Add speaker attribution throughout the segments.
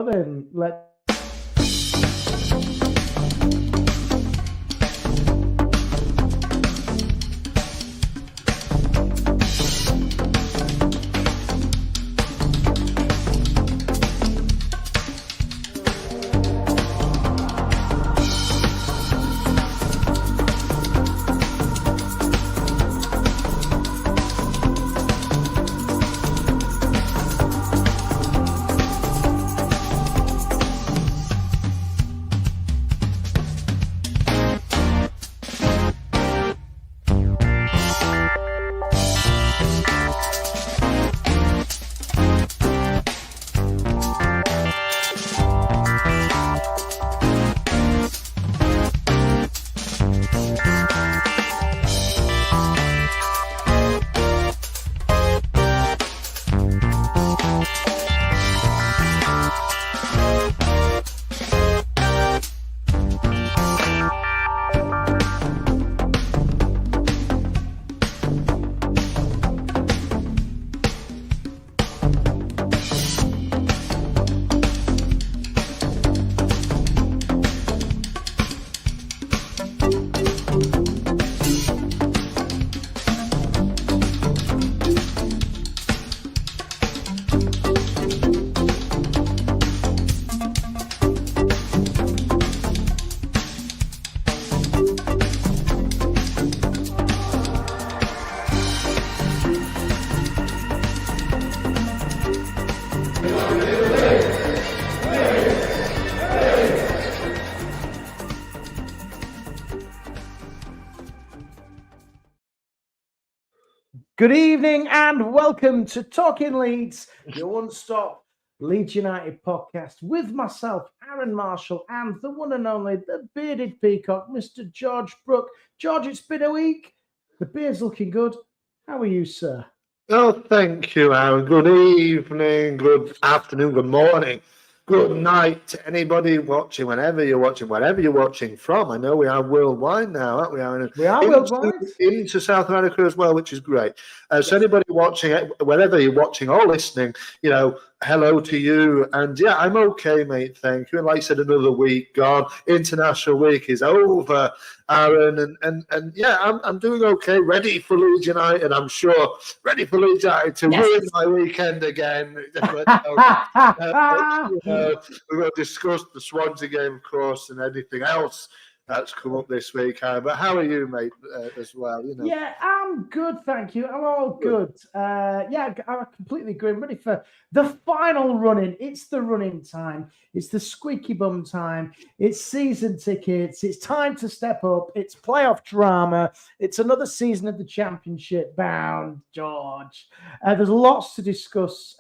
Speaker 1: Then let. Good evening and welcome to Talking Leeds, your one-stop Leeds United podcast with myself, Arron Marshall, and the one and only, the bearded peacock, Mr. George Brook. George, it's been a week. The beard's looking good. How are you, sir?
Speaker 2: Oh, thank you, Aaron. Good evening, good afternoon, good morning, good night to anybody watching, wherever you're watching from. I know we are worldwide now, aren't we, Aaron?
Speaker 1: We are worldwide.
Speaker 2: Into South America as well, which is great. So anybody watching, wherever you're watching or listening, hello to you. And yeah, I'm okay, mate. Thank you. And like I said, another week gone. International week is over, Aaron. And yeah, I'm doing okay. Ready for Leeds United, I'm sure. Ready for Leeds United to ruin my weekend again. We're going to discuss the Swansea game, of course, and anything else that's come up this week. But how are you, mate, as well?
Speaker 1: Yeah, I'm good, thank you. I'm all good. Yeah, I completely agree. I'm ready for the final run-in. It's the run-in time. It's the squeaky bum time. It's season tickets. It's time to step up. It's playoff drama. It's another season of the Championship bound, George. There's lots to discuss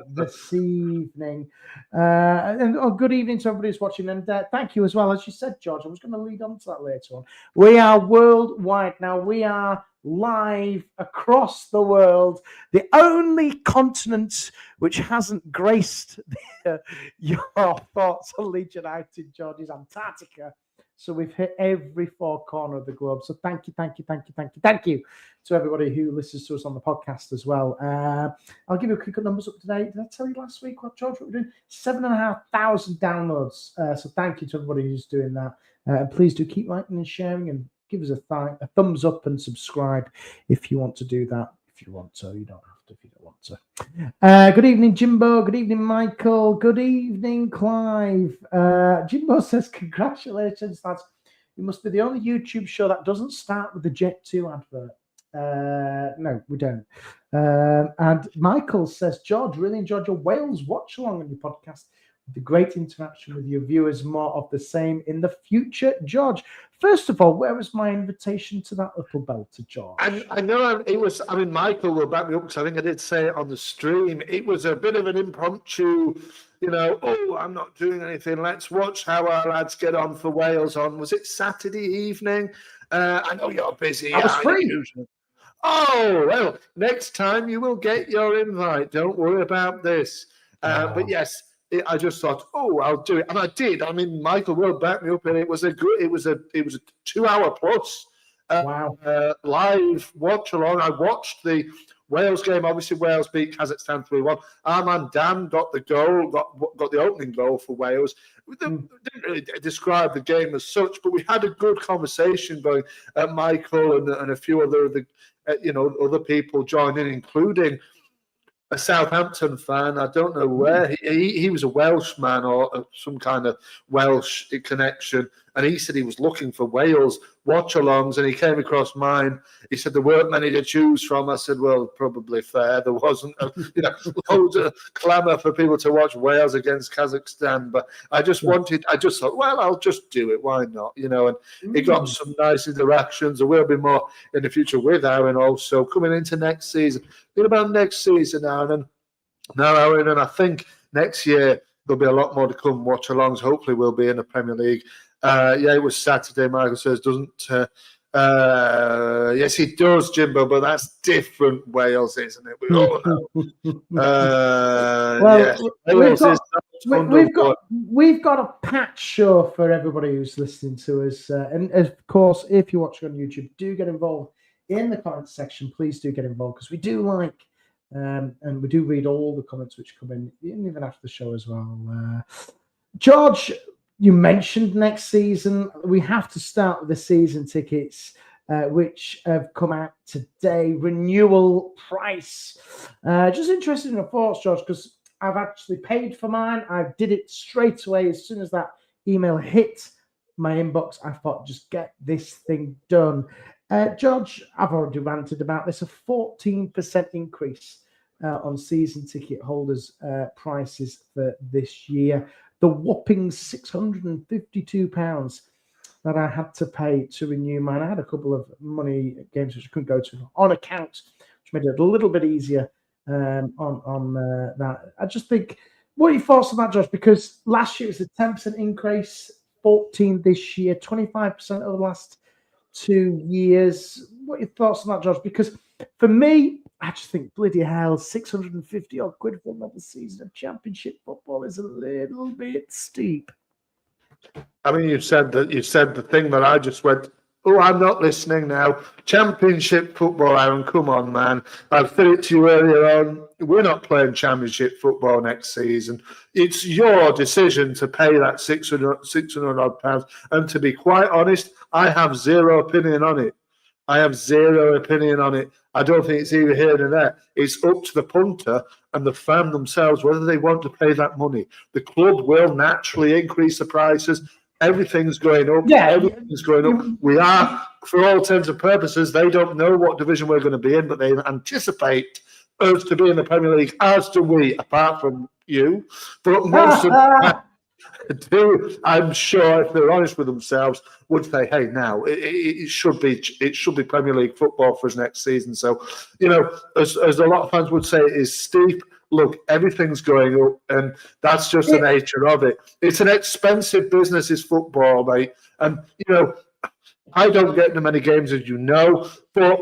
Speaker 1: this evening. And good evening to everybody who's watching. And thank you as well. As you said, George, I was going to lead on to that later on. We are worldwide now. We are live across the world. The only continent which hasn't graced your thoughts on Leeds United, George, is Antarctica. So we've hit every four corner of the globe. So thank you to everybody who listens to us on the podcast as well. I'll give you a quick numbers up today. Did I tell you last week what, George, what we're doing? 7,500 downloads. So thank you to everybody who's doing that. And please do keep liking and sharing and give us a thumbs up and subscribe if you want to do that. If you want to, you don't have to if you don't want to. Good evening, Jimbo. Good evening, Michael. Good evening, Clive. Jimbo says, congratulations, lads. You must be the only YouTube show that doesn't start with the Jet 2 advert. No, we don't. And Michael says, George, really enjoyed your Wales watch along on your podcast. The great interaction with your viewers, more of the same in the future. George, first of all, where was my invitation to that little bell to George?
Speaker 2: I know it was, Michael will back me up because I think I did say it on the stream. It was a bit of an impromptu, I'm not doing anything. Let's watch how our lads get on for Wales on, was it Saturday evening? I know you're busy.
Speaker 1: I was free.
Speaker 2: Oh, well, next time you will get your invite. Don't worry about this. But yes, I just thought, I'll do it, and I did. Michael will back me up, and it was a 2 hour plus live watch along. I watched the Wales game, obviously Wales beat Kazakhstan 3-1. Our man Dan got the goal, got the opening goal for Wales. We didn't really describe the game as such, but we had a good conversation going. Michael and a few other people joined in, including a Southampton fan. I don't know where he was a Welshman or some kind of Welsh connection, and he said he was looking for Wales watch-alongs, and he came across mine. He said there weren't many to choose from. I said, well, probably fair. There wasn't, loads of clamour for people to watch Wales against Kazakhstan, but I just thought, well, I'll just do it. Why not? And he got some nice interactions. There will be more in the future with Arron also coming into next season. Think about next season, Aaron. Now, Aaron, and I think next year there'll be a lot more to come. Watch-alongs, hopefully, we'll be in the Premier League. It was Saturday. Michael says doesn't. Yes, it does, Jimbo, but that's different Wales, isn't it? We all know.
Speaker 1: We've got a patch show for everybody who's listening to us, and of course, if you're watching on YouTube, do get involved in the comments section. Please do get involved because we do like, and we do read all the comments which come in, even after the show as well. George, you mentioned next season. We have to start with the season tickets, which have come out today. Renewal price. Just interested in your thoughts, George, because I've actually paid for mine. I did it straight away as soon as that email hit my inbox. I thought, just get this thing done. George, I've already ranted about this. A 14% increase on season ticket holders' prices for this year. The whopping £652 that I had to pay to renew mine. I had a couple of money games which I couldn't go to on account, which made it a little bit easier on that. I just think, what are your thoughts on that, Josh? Because last year it was a 10% increase, 14 this year, 25% over the last 2 years. What are your thoughts on that, Josh? Because for me, I just think, bloody hell, 650 odd quid for another season of Championship football is a little bit steep.
Speaker 2: I mean, you said the thing that I just went, oh, I'm not listening now. Championship football, Aaron, come on, man. I said it to you earlier on. We're not playing Championship football next season. It's your decision to pay that 600 odd pounds. And to be quite honest, I have zero opinion on it. I don't think it's either here or there. It's up to the punter and the fan themselves whether they want to pay that money. The club will naturally increase the prices. Everything's going up.
Speaker 1: Yeah,
Speaker 2: everything's going up. We are, for all intents and purposes, they don't know what division we're going to be in, but they anticipate us to be in the Premier League, as do we, apart from you. But most of them do, I'm sure, if they're honest with themselves, would say, hey, now it should be Premier League football for us next season. So, as a lot of fans would say, it is steep. Look, everything's going up, and that's just the nature of it. It's an expensive business, is football, mate. And, I don't get to many games, as you know, but,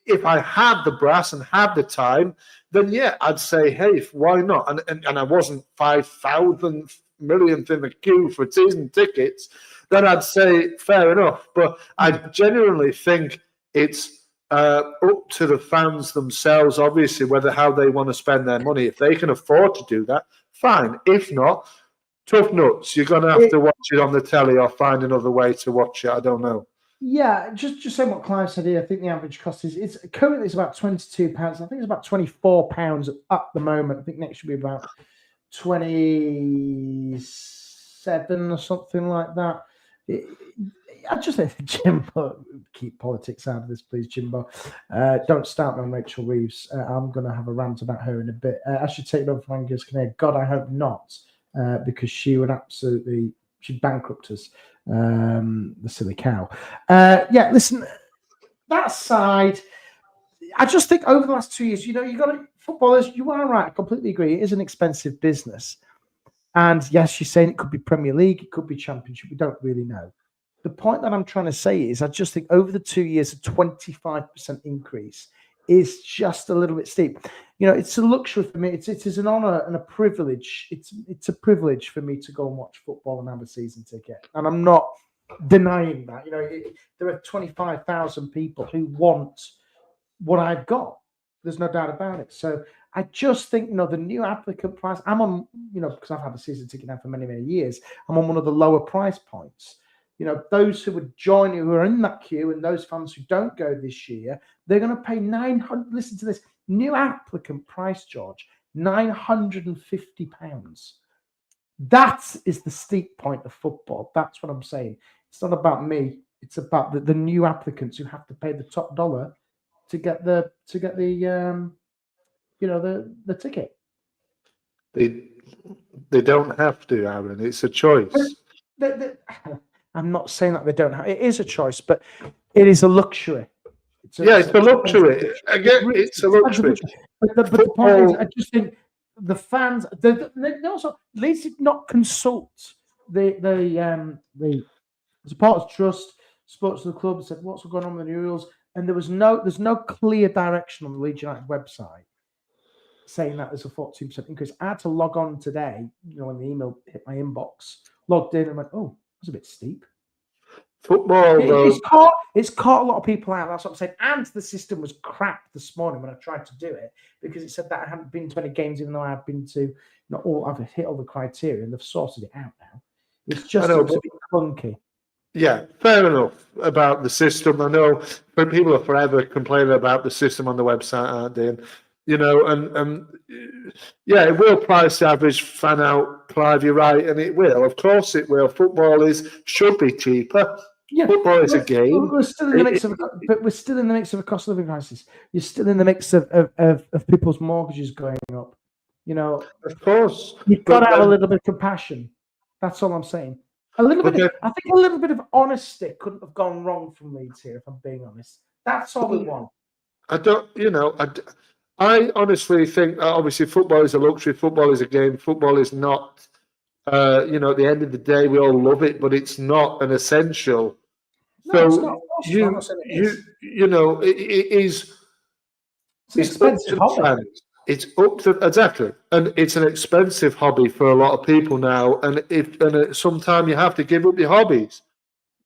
Speaker 2: if I had the brass and had the time, then, yeah, I'd say, hey, why not? And I wasn't 5,000 millionth in the queue for season tickets, then I'd say fair enough. But I genuinely think it's up to the fans themselves, obviously, how they want to spend their money. If they can afford to do that, fine. If not, tough nuts. You're going to have to watch it on the telly or find another way to watch it. I don't know.
Speaker 1: Yeah, just saying what Clive said here. I think the average cost is currently it's about £22. I think it's about £24 at the moment. I think next should be about 27 or something like that. I just think Jimbo, keep politics out of this, please, Jimbo. Don't start me on Rachel Reeves. I'm going to have a rant about her in a bit. I should take it over from Angus Kinnear. God, I hope not, because she would she'd bankrupt us. The silly cow. Listen, that aside, I just think over the last 2 years, you got to, footballers, you are right, I completely agree. It is an expensive business. And yes, you're saying it could be Premier League, it could be Championship, we don't really know. The point that I'm trying to say is I just think over the 2 years, a 25% increase is just a little bit steep. It's a luxury for me. It is an honor and a privilege. It's a privilege for me to go and watch football and have a season ticket. And I'm not denying that. There are 25,000 people who want what I've got. There's no doubt about it. So I just think, the new applicant price, I'm on, because I've had a season ticket now for many, many years, I'm on one of the lower price points. Those who would join you, who are in that queue, and those fans who don't go this year, they're going to pay 900. Listen to this new applicant price, George, £950. That is the steep point of football. That's what I'm saying. It's not about me. It's about the new applicants who have to pay the top dollar to get the ticket.
Speaker 2: They don't have to, Arron. It's a choice.
Speaker 1: I'm not saying that they don't have. It is a choice, but it is a luxury.
Speaker 2: It's a luxury. Again, it's a luxury.
Speaker 1: But the point is, I just think the fans. They also Leeds did not consult the supporters trust, spoke to the club, said what's going on with the new rules, and there's no clear direction on the Leeds United website saying that there's a 14% increase. I had to log on today, when the email hit my inbox, logged in and went, oh, that's a bit steep.
Speaker 2: Football,
Speaker 1: it's caught a lot of people out. That's what I'm saying. And the system was crap this morning when I tried to do it, because it said that I hadn't been to any games, even though I've been to I've hit all the criteria, and they've sorted it out now. It's just a bit clunky.
Speaker 2: Yeah, fair enough about the system. I know when people are forever complaining about the system on the website, aren't they? And, it will price the average fan out, Clive, you're right, and it will. Of course it will. Football should be cheaper. Yeah, football is a game.
Speaker 1: We're still in the mix of a cost of living crisis. You're still in the mix of people's mortgages going up.
Speaker 2: Of course.
Speaker 1: You've got to have a little bit of compassion. That's all I'm saying. I think a little bit of honesty couldn't have gone wrong from Leeds here, if I'm being honest. That's all we want.
Speaker 2: I honestly think, obviously, football is a luxury. Football is a game. Football is not, at the end of the day, we all love it, but it's not an essential.
Speaker 1: No,
Speaker 2: so it is.
Speaker 1: It's an expensive hobby.
Speaker 2: It's up to exactly, and it's an expensive hobby for a lot of people now. And sometimes you have to give up your hobbies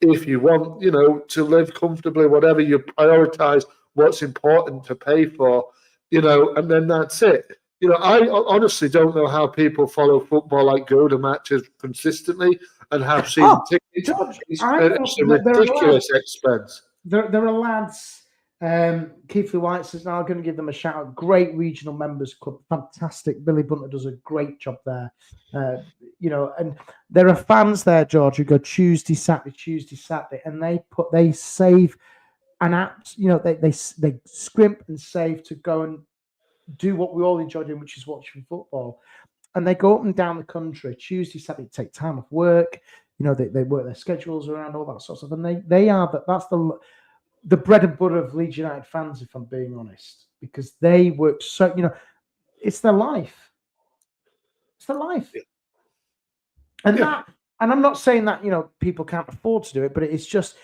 Speaker 2: if you want, to live comfortably. Whatever you prioritize, what's important to pay for, and then that's it. I honestly don't know how people follow football, like go to matches consistently and have season tickets.
Speaker 1: George,
Speaker 2: it's a ridiculous expense.
Speaker 1: There are lads. Keith White says, now I'm going to give them a shout out. Great regional members club, fantastic. Billy Bunter does a great job there. And there are fans there, George, who go Tuesday, Saturday, and they save an app. They scrimp and save to go and do what we all enjoy doing, which is watching football. And they go up and down the country Tuesday, Saturday, take time off work. They work their schedules around all that sort of stuff, and that's the bread and butter of Leeds United fans, if I'm being honest, because they work so, it's their life. It's their life. And I'm not saying that, people can't afford to do it, but it's just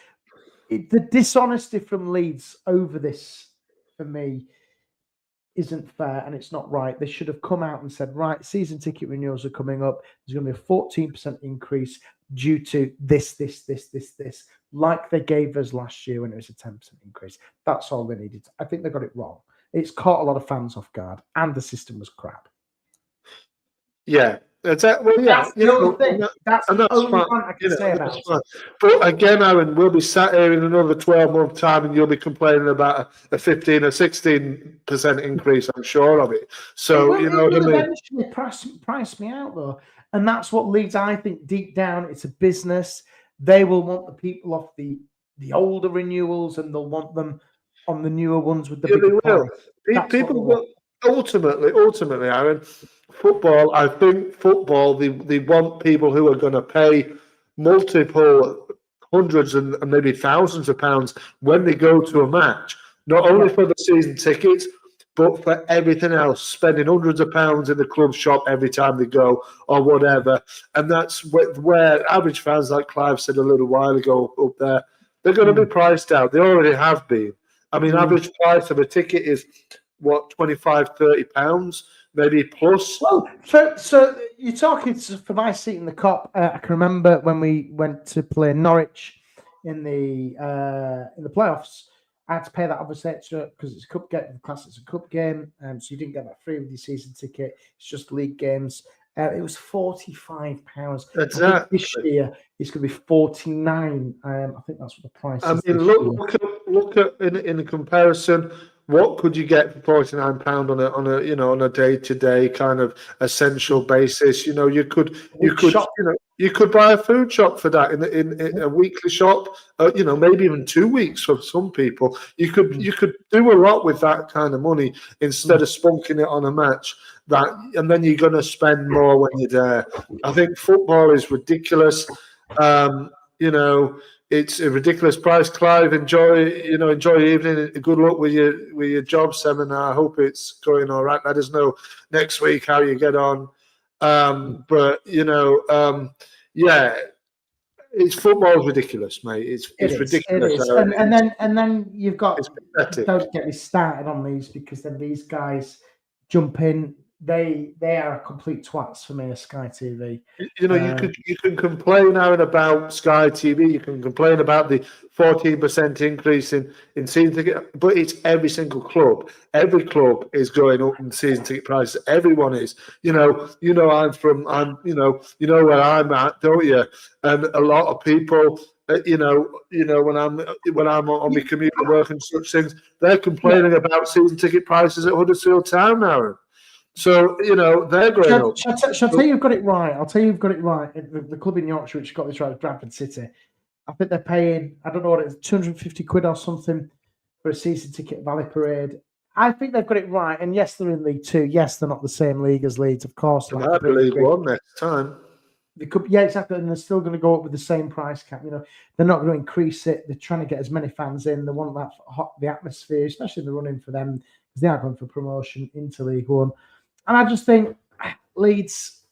Speaker 1: the dishonesty from Leeds over this, for me, isn't fair, and it's not right. They should have come out and said, right, season ticket renewals are coming up. There's going to be a 14% increase due to this, like they gave us last year when it was a 10% increase. That's all they needed. I think they got it wrong. It's caught a lot of fans off guard, and the system was crap.
Speaker 2: Yeah. That's the only thing. That's the only one I can say about it. But again, Arron, we'll be sat here in another 12-month time, and you'll be complaining about a 15 or 16% increase, I'm sure of it. So,
Speaker 1: it will eventually price me out, though. And that's what Leeds, I think, deep down, it's a business. They will want the people off the older renewals, and they'll want them on the newer ones with the bigger price.
Speaker 2: People will ultimately, Arron, football, I think football, they want people who are going to pay multiple hundreds and maybe thousands of pounds when they go to a match, not only for the season tickets, but for everything else, spending hundreds of pounds in the club shop every time they go or whatever. And that's where average fans, like Clive said a little while ago up there, they're going to be priced out. They already have been. I mean, average price of a ticket is, what, 25, 30 pounds, maybe plus?
Speaker 1: Well, so you're talking for my seat in the Kop. I can remember when we went to play Norwich in the playoffs. I had to pay that obviously extra because it's a cup game. The class it's a cup game, so you didn't get that free with your season ticket. It's just league games. It was £45.
Speaker 2: Exactly.
Speaker 1: This year it's going to be 49. I think that's what the price is.
Speaker 2: I mean, look at in a comparison. What could you get for £49 on a day-to-day kind of essential basis? You could buy a food shop for that in a weekly shop. Maybe even 2 weeks for some people. You could do a lot with that kind of money instead of spunking it on a match. And then you're going to spend more when you're there. I think football is ridiculous. It's a ridiculous price. Clive, enjoy your evening. Good luck with your job seminar. I hope it's going all right. Let us know next week how you get on. It's football's ridiculous, mate. It's ridiculous.
Speaker 1: It is. And then you've got, don't get me started on these, because then these guys jump in. They are complete twats for me as Sky TV.
Speaker 2: You can complain, Aaron, about Sky TV. You can complain about the 14% increase in season ticket, but it's every single club. Every club is going up in season ticket prices. Everyone is. I'm where I'm at, don't you? And a lot of people, when I'm on my commute to work and such things, they're complaining about season ticket prices at Huddersfield Town now. So, they're growing up.
Speaker 1: Shall I tell you you've got it right? I'll tell you you've got it right. The club in Yorkshire, which got this right, Bradford City, I think they're paying, I don't know what it is, 250 quid or something for a season ticket at Valley Parade. I think they've got it right. And yes, they're in League Two. Yes, they're not the same league as Leeds, of course.
Speaker 2: They might be League One next time.
Speaker 1: They could, yeah, exactly. And they're still going to go up with the same price cap. They're not going to increase it. They're trying to get as many fans in. They want the atmosphere, especially in the running for them, because they are going for promotion into League One. And I just think Leeds,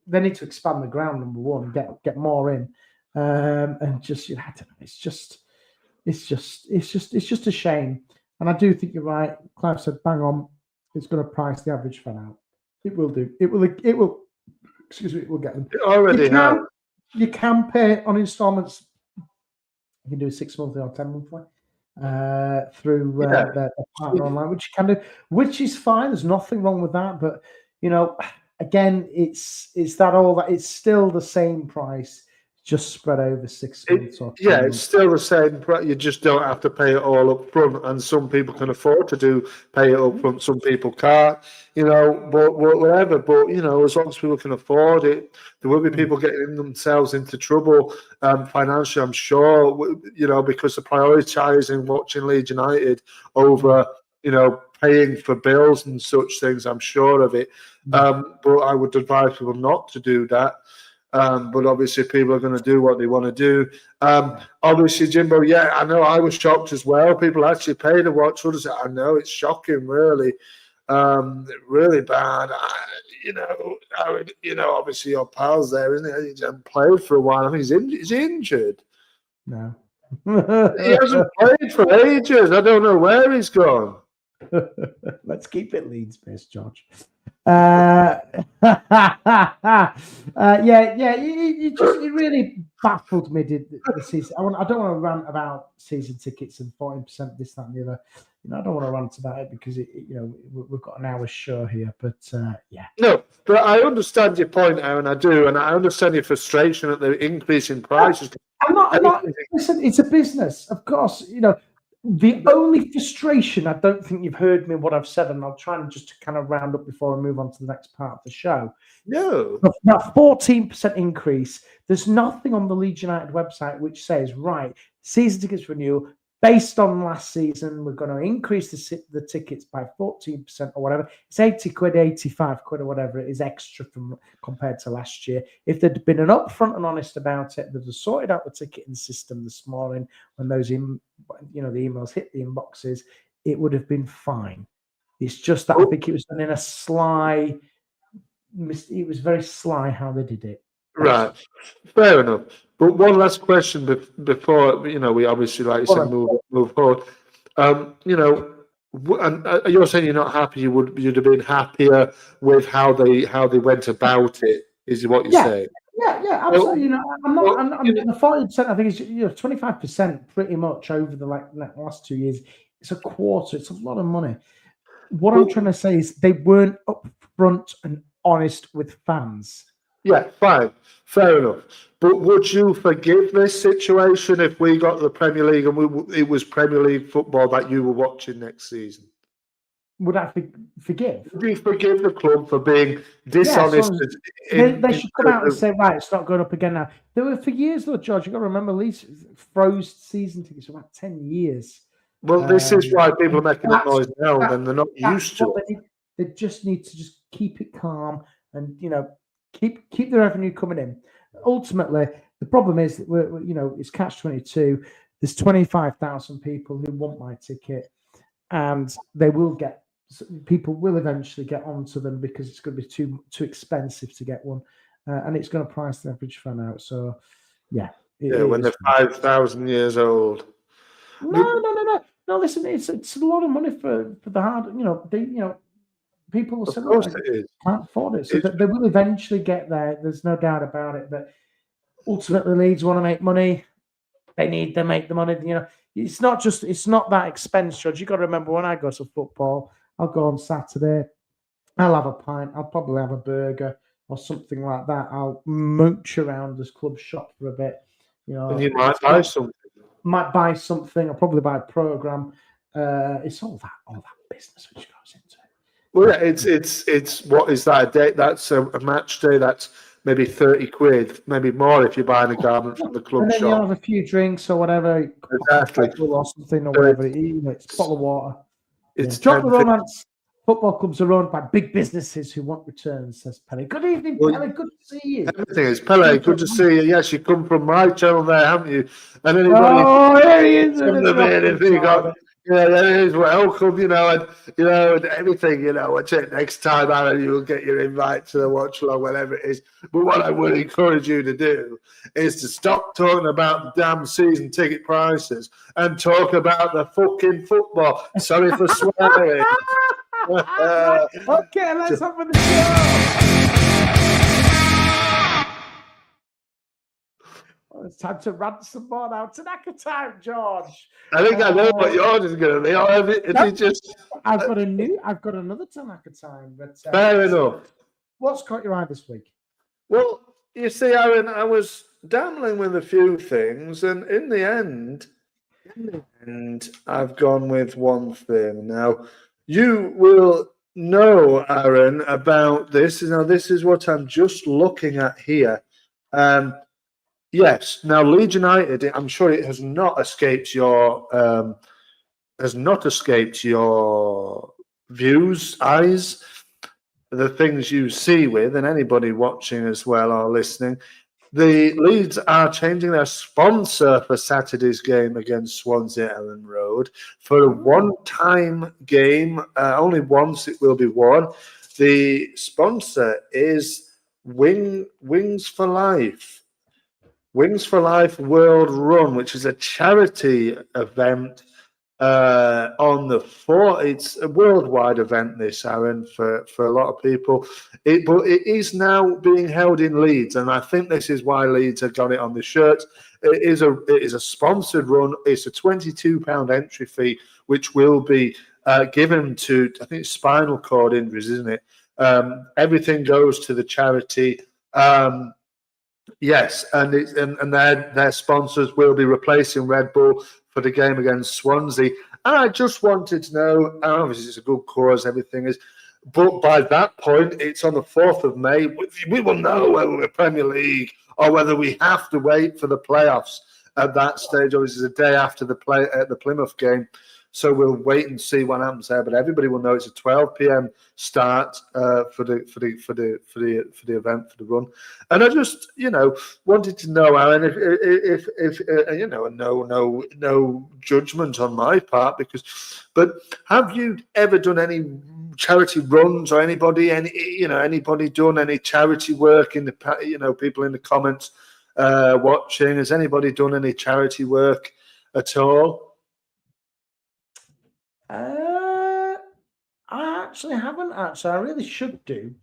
Speaker 1: they need to expand the ground, number one, and get more in, and just I don't know. It's just a shame. And I do think you're right. Clive said, "Bang on." It's going to price the average fan out. It will do. It will. Excuse me. It will get them.
Speaker 2: It already has.
Speaker 1: You can pay on installments. You can do a 6 monthly or 10 monthly. Through their partner online, which you can do, which is fine. There's nothing wrong with that. But again, it's still the same price, just spread over 6 months.
Speaker 2: It's still the same price. You just don't have to pay it all up front, and some people can afford to pay it up front. Some people can't. But whatever. But as long as people can afford it, there will be people getting themselves into trouble financially, I'm sure. Because they're prioritising watching Leeds United over paying for bills and such things. I'm sure of it. But I would advise people not to do that. But obviously people are going to do what they want to do. Obviously, Jimbo, I know I was shocked as well. People actually pay to watch others. I know it's shocking, really. Really bad. Obviously your pal's there, isn't he? He hasn't played for a while. I think he's injured.
Speaker 1: No.
Speaker 2: He hasn't played for ages. I don't know where he's gone.
Speaker 1: Let's keep it Leeds-based, George. It really baffled me. Did the season? I don't want to rant about season tickets and 14% this, that, and the other. I don't want to rant about it because we've got an hour's show here. But
Speaker 2: no, but I understand your point, Aaron. I do, and I understand your frustration at the increase in prices.
Speaker 1: I'm not. Listen, it's a business, of course. The only frustration, I don't think you've heard me what I've said, and I'll try and just kind of round up before I move on to the next part of the show.
Speaker 2: No.
Speaker 1: That 14% increase, there's nothing on the Leeds United website which says, right, season tickets renewal, based on last season, we're going to increase the tickets by 14% or whatever. It's 80 quid, 85 quid or whatever it is extra compared to last year. If there'd been an upfront and honest about it, they'd have sorted out the ticketing system this morning when those the emails hit the inboxes, it would have been fine. It's just that I think it was done in a sly, it was very sly how they did it.
Speaker 2: Right, fair enough. But one last question before we obviously, like you said, move forward. And you're saying you're not happy. You'd have been happier with how they went about it. Is what you're saying?
Speaker 1: Yeah, absolutely. I'm the 40%. I think it's 25% pretty much over the last 2 years. It's a quarter. It's a lot of money. What I'm trying to say is they weren't upfront and honest with fans.
Speaker 2: Yeah, fine, fair enough. But would you forgive this situation if we got the Premier League and it was Premier League football that you were watching next season?
Speaker 1: Would I forgive?
Speaker 2: Would you forgive the club for being dishonest?
Speaker 1: They should come out and say, right, it's not going up again now. There were for years, though, George. You've got to remember, Leeds froze season tickets for about 10 years.
Speaker 2: Well, this is why people are making that noise now, and they're not used to it.
Speaker 1: They just need to just keep it calm and keep the revenue coming in. Ultimately, the problem is that it's catch-22. There's 25,000 people who want my ticket, and people will eventually get onto them because it's going to be too expensive to get one, and it's going to price the average fan out. So, yeah.
Speaker 2: When they're 5,000 years old.
Speaker 1: No. Listen, it's a lot of money for the hard. People will say, can't afford it. So they will eventually get there. There's no doubt about it. But ultimately, Leeds want to make money. They need to make the money. It's not that expense, George. You got to remember, when I go to football, I'll go on Saturday. I'll have a pint. I'll probably have a burger or something like that. I'll mooch around this club shop for a bit.
Speaker 2: And you might buy something.
Speaker 1: Might buy something. I'll probably buy a program. It's all that business which goes into it.
Speaker 2: Well, it's what is that a day? That's a match day. That's maybe 30 quid, maybe more if you're buying a garment from the club
Speaker 1: and then
Speaker 2: shop.
Speaker 1: You have a few drinks or whatever,
Speaker 2: exactly,
Speaker 1: or something or whatever. It's a bottle of water.
Speaker 2: It's
Speaker 1: Drop the romance. Football clubs are owned by big businesses who want returns, says Pele. Good evening, Pele. Good to see you.
Speaker 2: Everything is Pele. Good to see you. Yes, you come from my channel there, haven't you? And anybody,
Speaker 1: there he is.
Speaker 2: There is welcome, and everything, I'll check next time, Aaron, you'll get your invite to the watch along, whatever it is. But what I would encourage you to do is to stop talking about the damn season ticket prices and talk about the fucking football. Sorry for swearing.
Speaker 1: Okay, let's open the show. Well, it's time to rant some more now. Tanaka time, George.
Speaker 2: I think I know what yours is going to be.
Speaker 1: I've got another Tanaka time. But
Speaker 2: fair enough.
Speaker 1: What's caught your eye this week?
Speaker 2: Well, you see, Aaron, I was dabbling with a few things, and in the end, I've gone with one thing. Now, you will know, Aaron, about this. This is what I'm just looking at here. Yes. Now, Leeds United, I'm sure it has not escaped your eyes, the things you see with, and anybody watching as well or listening. The Leeds are changing their sponsor for Saturday's game against Swansea Ellen Road for a one-time game. Only once it will be worn. The sponsor is Wings for Life. Wings for Life World Run, which is a charity event on the 4th. It's a worldwide event, this, Aaron, for a lot of people. But it is now being held in Leeds, and I think this is why Leeds have got it on the shirt. It is a sponsored run. It's a £22 entry fee, which will be given to, I think, spinal cord injuries, isn't it? Everything goes to the charity. Yes, and their sponsors will be replacing Red Bull for the game against Swansea. And I just wanted to know, obviously it's a good cause, everything is, but by that point, it's on the 4th of May. We will know whether we're Premier League or whether we have to wait for the playoffs at that stage. Obviously, it's a day after the Plymouth game. So we'll wait and see what happens there. But everybody will know it's a 12 p.m. start for the event, for the run. And I just wanted to know, Aaron, if no judgment on my part, but have you ever done any charity runs or anybody done any charity work in the people in the comments watching? Has anybody done any charity work at all?
Speaker 1: I actually haven't. I really should do.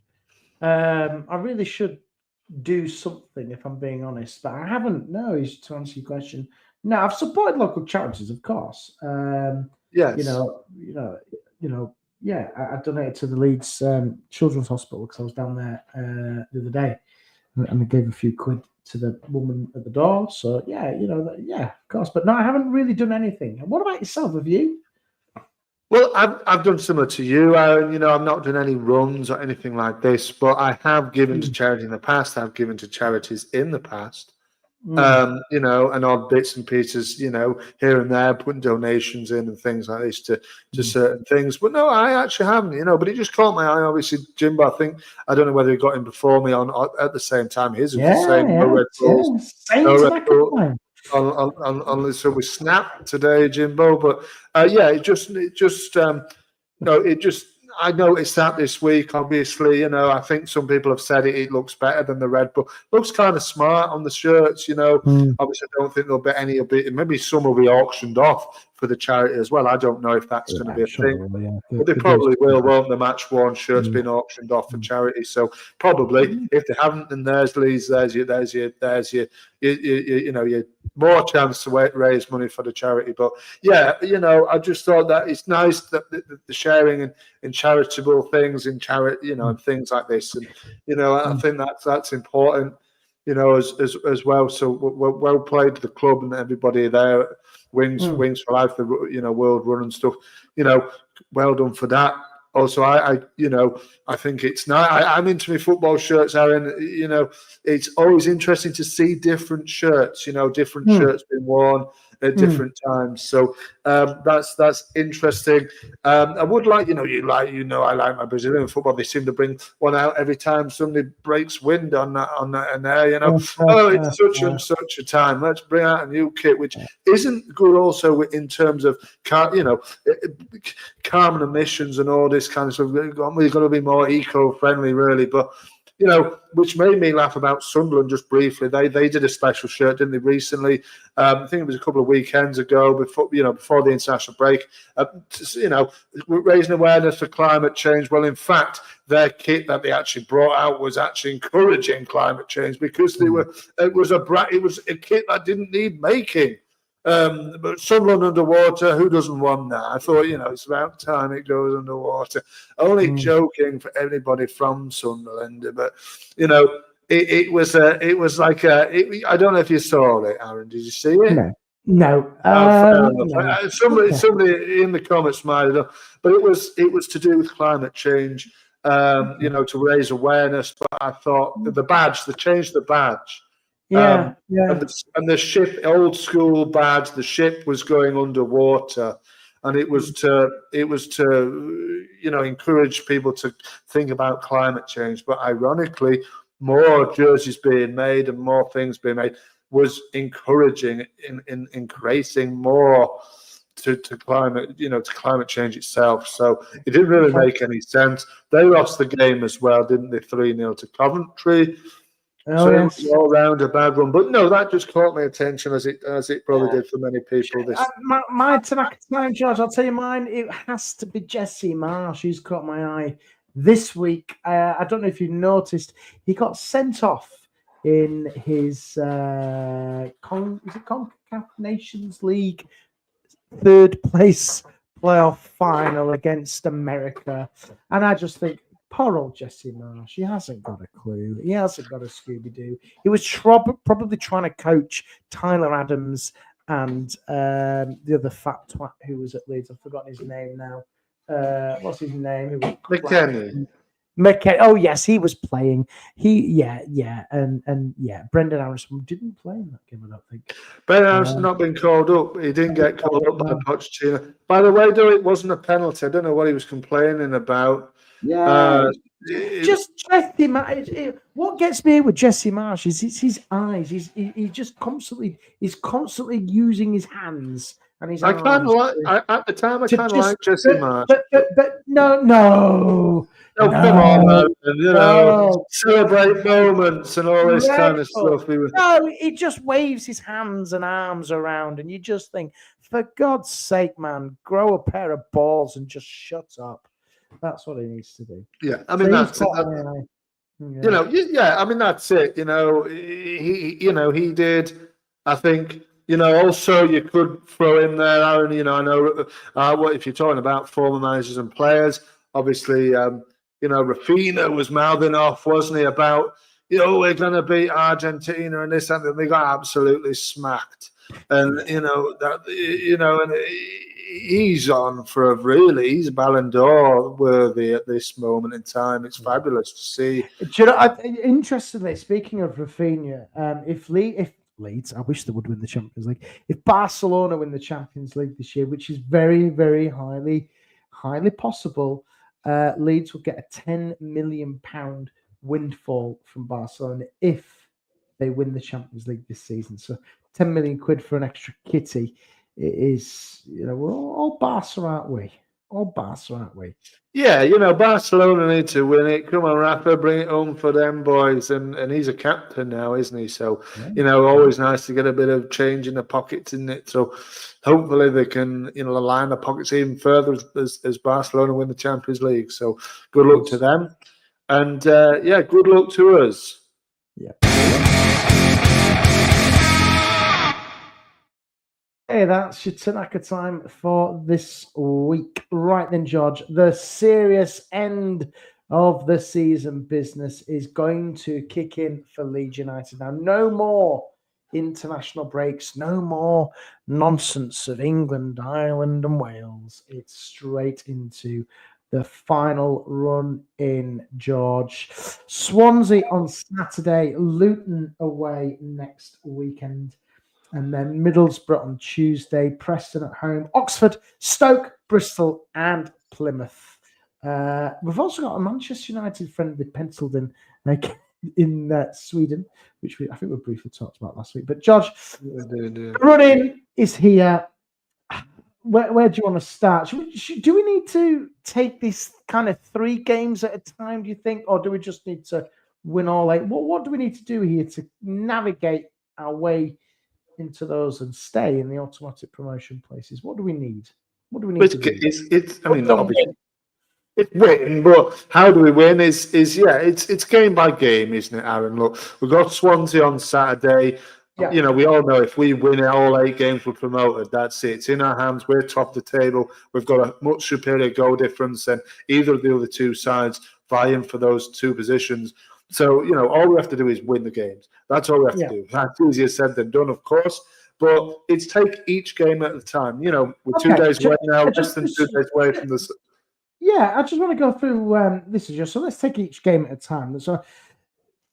Speaker 1: I really should do something, if I'm being honest, but I haven't. No, is to answer your question. No, I've supported local charities, of course. You
Speaker 2: Yes.
Speaker 1: know, you know, you know. Yeah, I donated to the Leeds Children's Hospital because I was down there the other day, and I gave a few quid to the woman at the door. So yeah, yeah, of course. But no, I haven't really done anything. And what about yourself? Have you?
Speaker 2: Well, I've done similar to you, Aaron. I've not done any runs or anything like this, but I have given to
Speaker 1: Mm,
Speaker 2: charity in the past. I've given to charities in the past.
Speaker 1: mm,
Speaker 2: And odd bits and pieces, here and there, putting donations in and things like this to
Speaker 1: mm.
Speaker 2: certain things. But no, I actually haven't, but it just caught my eye. Obviously, Jimbo, I don't know whether he got in before me on at the same time. His was the
Speaker 1: Yeah,
Speaker 2: same, no
Speaker 1: yeah,
Speaker 2: Red Bulls,
Speaker 1: yeah. Same
Speaker 2: no Red
Speaker 1: Tanaka
Speaker 2: Bull.
Speaker 1: time.
Speaker 2: So we snapped today, Jimbo. But yeah, it just I noticed that this week. Obviously, I think some people have said it looks better than the Red Bull. Looks kind of smart on the shirts.
Speaker 1: Mm.
Speaker 2: Obviously, I don't think there'll be any. Maybe some will be auctioned off for the charity as well. I don't know if that's
Speaker 1: Yeah,
Speaker 2: going to be
Speaker 1: I'm
Speaker 2: a
Speaker 1: sure
Speaker 2: thing.
Speaker 1: they will. Yeah,
Speaker 2: But they
Speaker 1: they do.
Speaker 2: probably will, won't the match worn shirts
Speaker 1: Mm,
Speaker 2: being auctioned off for
Speaker 1: mm,
Speaker 2: charity? So probably,
Speaker 1: mm.
Speaker 2: if they haven't, then there's Leeds, your more chance to raise money for the charity. But yeah, I just thought that it's nice that the sharing in charitable things, in charity,
Speaker 1: Mm,
Speaker 2: and things like this, and I
Speaker 1: mm,
Speaker 2: think that's important. As well. So well played to the club and everybody there. Wings
Speaker 1: mm.
Speaker 2: for life, the world run and stuff. Well done for that. Also, I think it's nice. I'm into my football shirts, Aaron. It's always interesting to see different shirts. Different
Speaker 1: Mm,
Speaker 2: shirts being worn at
Speaker 1: mm.
Speaker 2: different times. So that's interesting. I would like, I like my Brazilian football. They seem to bring one out every time somebody breaks wind on that and there. Oh, it's such and such a time. Let's bring out a new kit, which isn't good. Also, in terms of carbon emissions and all this kind of stuff. We're going to be more eco-friendly, really. But which made me laugh about Sunderland just briefly. They did a special shirt, didn't they, recently? I think it was a couple of weekends ago, before the international break. Raising awareness for climate change. Well, in fact, their kit that they actually brought out was actually encouraging climate change because it was a kit that didn't need making. But Sunderland underwater, who doesn't want that? I thought, it's about time it goes underwater. Only joking for anybody from Sunderland, but it was like I don't know if you saw it, Aaron. Did you see it?
Speaker 1: No, no,
Speaker 2: Fair enough.
Speaker 1: no.
Speaker 2: Somebody in the comments might have, but it was to do with climate change. To raise awareness. But I thought they changed the badge.
Speaker 1: Yeah, yeah.
Speaker 2: And the ship, old school badge, the ship was going underwater, and it was to encourage people to think about climate change. But ironically, more jerseys being made and more things being made was encouraging in increasing more to climate, to climate change itself. So it didn't really make any sense. They lost the game as well, didn't they? 3-0 to Coventry.
Speaker 1: Oh,
Speaker 2: So
Speaker 1: yes.
Speaker 2: it was all round a bad one, but no, that just caught my attention as it probably did for many people.
Speaker 1: My Tanaka time, George. I'll tell you mine. It has to be Jesse Marsh. He's caught my eye this week. I don't know if you noticed, he got sent off in his CONCACAF Nations League third place playoff final against America, and I just think, poor old Jesse Marsh. He hasn't got a clue. He hasn't got a Scooby-Doo. He was probably trying to coach Tyler Adams and the other fat twat who was at Leeds. I've forgotten his name now. What's his name?
Speaker 2: McKennie.
Speaker 1: McKennie. Oh yes, he was playing. And Brendan Harrison didn't play in that game, I don't think.
Speaker 2: Brendan Harrison not been called up. He didn't get called up by Pochettino. By the way, though, it wasn't a penalty. I don't know what he was complaining about.
Speaker 1: Yeah. Just Jesse Marsh. What gets me with Jesse Marsh is his eyes. He's constantly using his hands and his arms.
Speaker 2: At the time I kind of like Jesse Marsh.
Speaker 1: But no.
Speaker 2: Oh, come on, celebrate moments and all this kind of stuff.
Speaker 1: No, he just waves his hands and arms around, and you just think, for God's sake, man, grow a pair of balls and just shut up. That's what he needs to do.
Speaker 2: Yeah, I mean, Yeah. I mean, that's it. He did. I think. Also you could throw in there, Aaron. I know. What if you're talking about former managers and players? Obviously, Rafinha was mouthing off, wasn't he, about we're going to beat Argentina and this and that. They got absolutely smacked, and and he's on for he's Ballon d'Or worthy at this moment in time. It's fabulous to see.
Speaker 1: Do you know, interestingly, speaking of Rafinha, if Leeds, I wish they would win the Champions League. If Barcelona win the Champions League this year, which is very, very highly possible, Leeds will get a £10 million windfall from Barcelona if they win the Champions League this season. So 10 million quid for an extra kitty. It is, we're all Barca, aren't we? All Barca, aren't we?
Speaker 2: Yeah, Barcelona need to win it. Come on, Rafa, bring it home for them boys. And he's a captain now, isn't he? So, always nice to get a bit of change in the pockets, isn't it? So hopefully they can, line the pockets even further as Barcelona win the Champions League. So good luck to them. And, good luck to us.
Speaker 1: Yeah. Hey, that's your Tanaka time for this week. Right then, George, the serious end of the season business is going to kick in for Leeds United. Now, no more international breaks, no more nonsense of England, Ireland, and Wales. It's straight into the final run in, George. Swansea on Saturday, Luton away next weekend. And then Middlesbrough on Tuesday, Preston at home, Oxford, Stoke, Bristol, and Plymouth. We've also got a Manchester United friendly penciled in Sweden, which I think we briefly talked about last week. But George, the run-in is here. Where do you want to start? Do we need to take this kind of 3 games at a time, do you think? Or do we just need to win all 8? What do we need to do here to navigate our way into those and stay in the automatic promotion places? What do we need? What do we need to do?
Speaker 2: Obviously, it's win, but how do we win? It's game by game, isn't it, Aaron? Look, we've got Swansea on Saturday. Yeah. We all know if we win all 8 games, we're promoted. That's it. It's in our hands. We're top of the table. We've got a much superior goal difference than either of the other 2 sides vying for those 2 positions. So, all we have to do is win the games. That's all we have to do. That's easier said than done, of course. But it's take each game at a time. We're 2 days away now, less than 2 days away from this.
Speaker 1: Yeah, I just want to go through this. So let's take each game at a time. So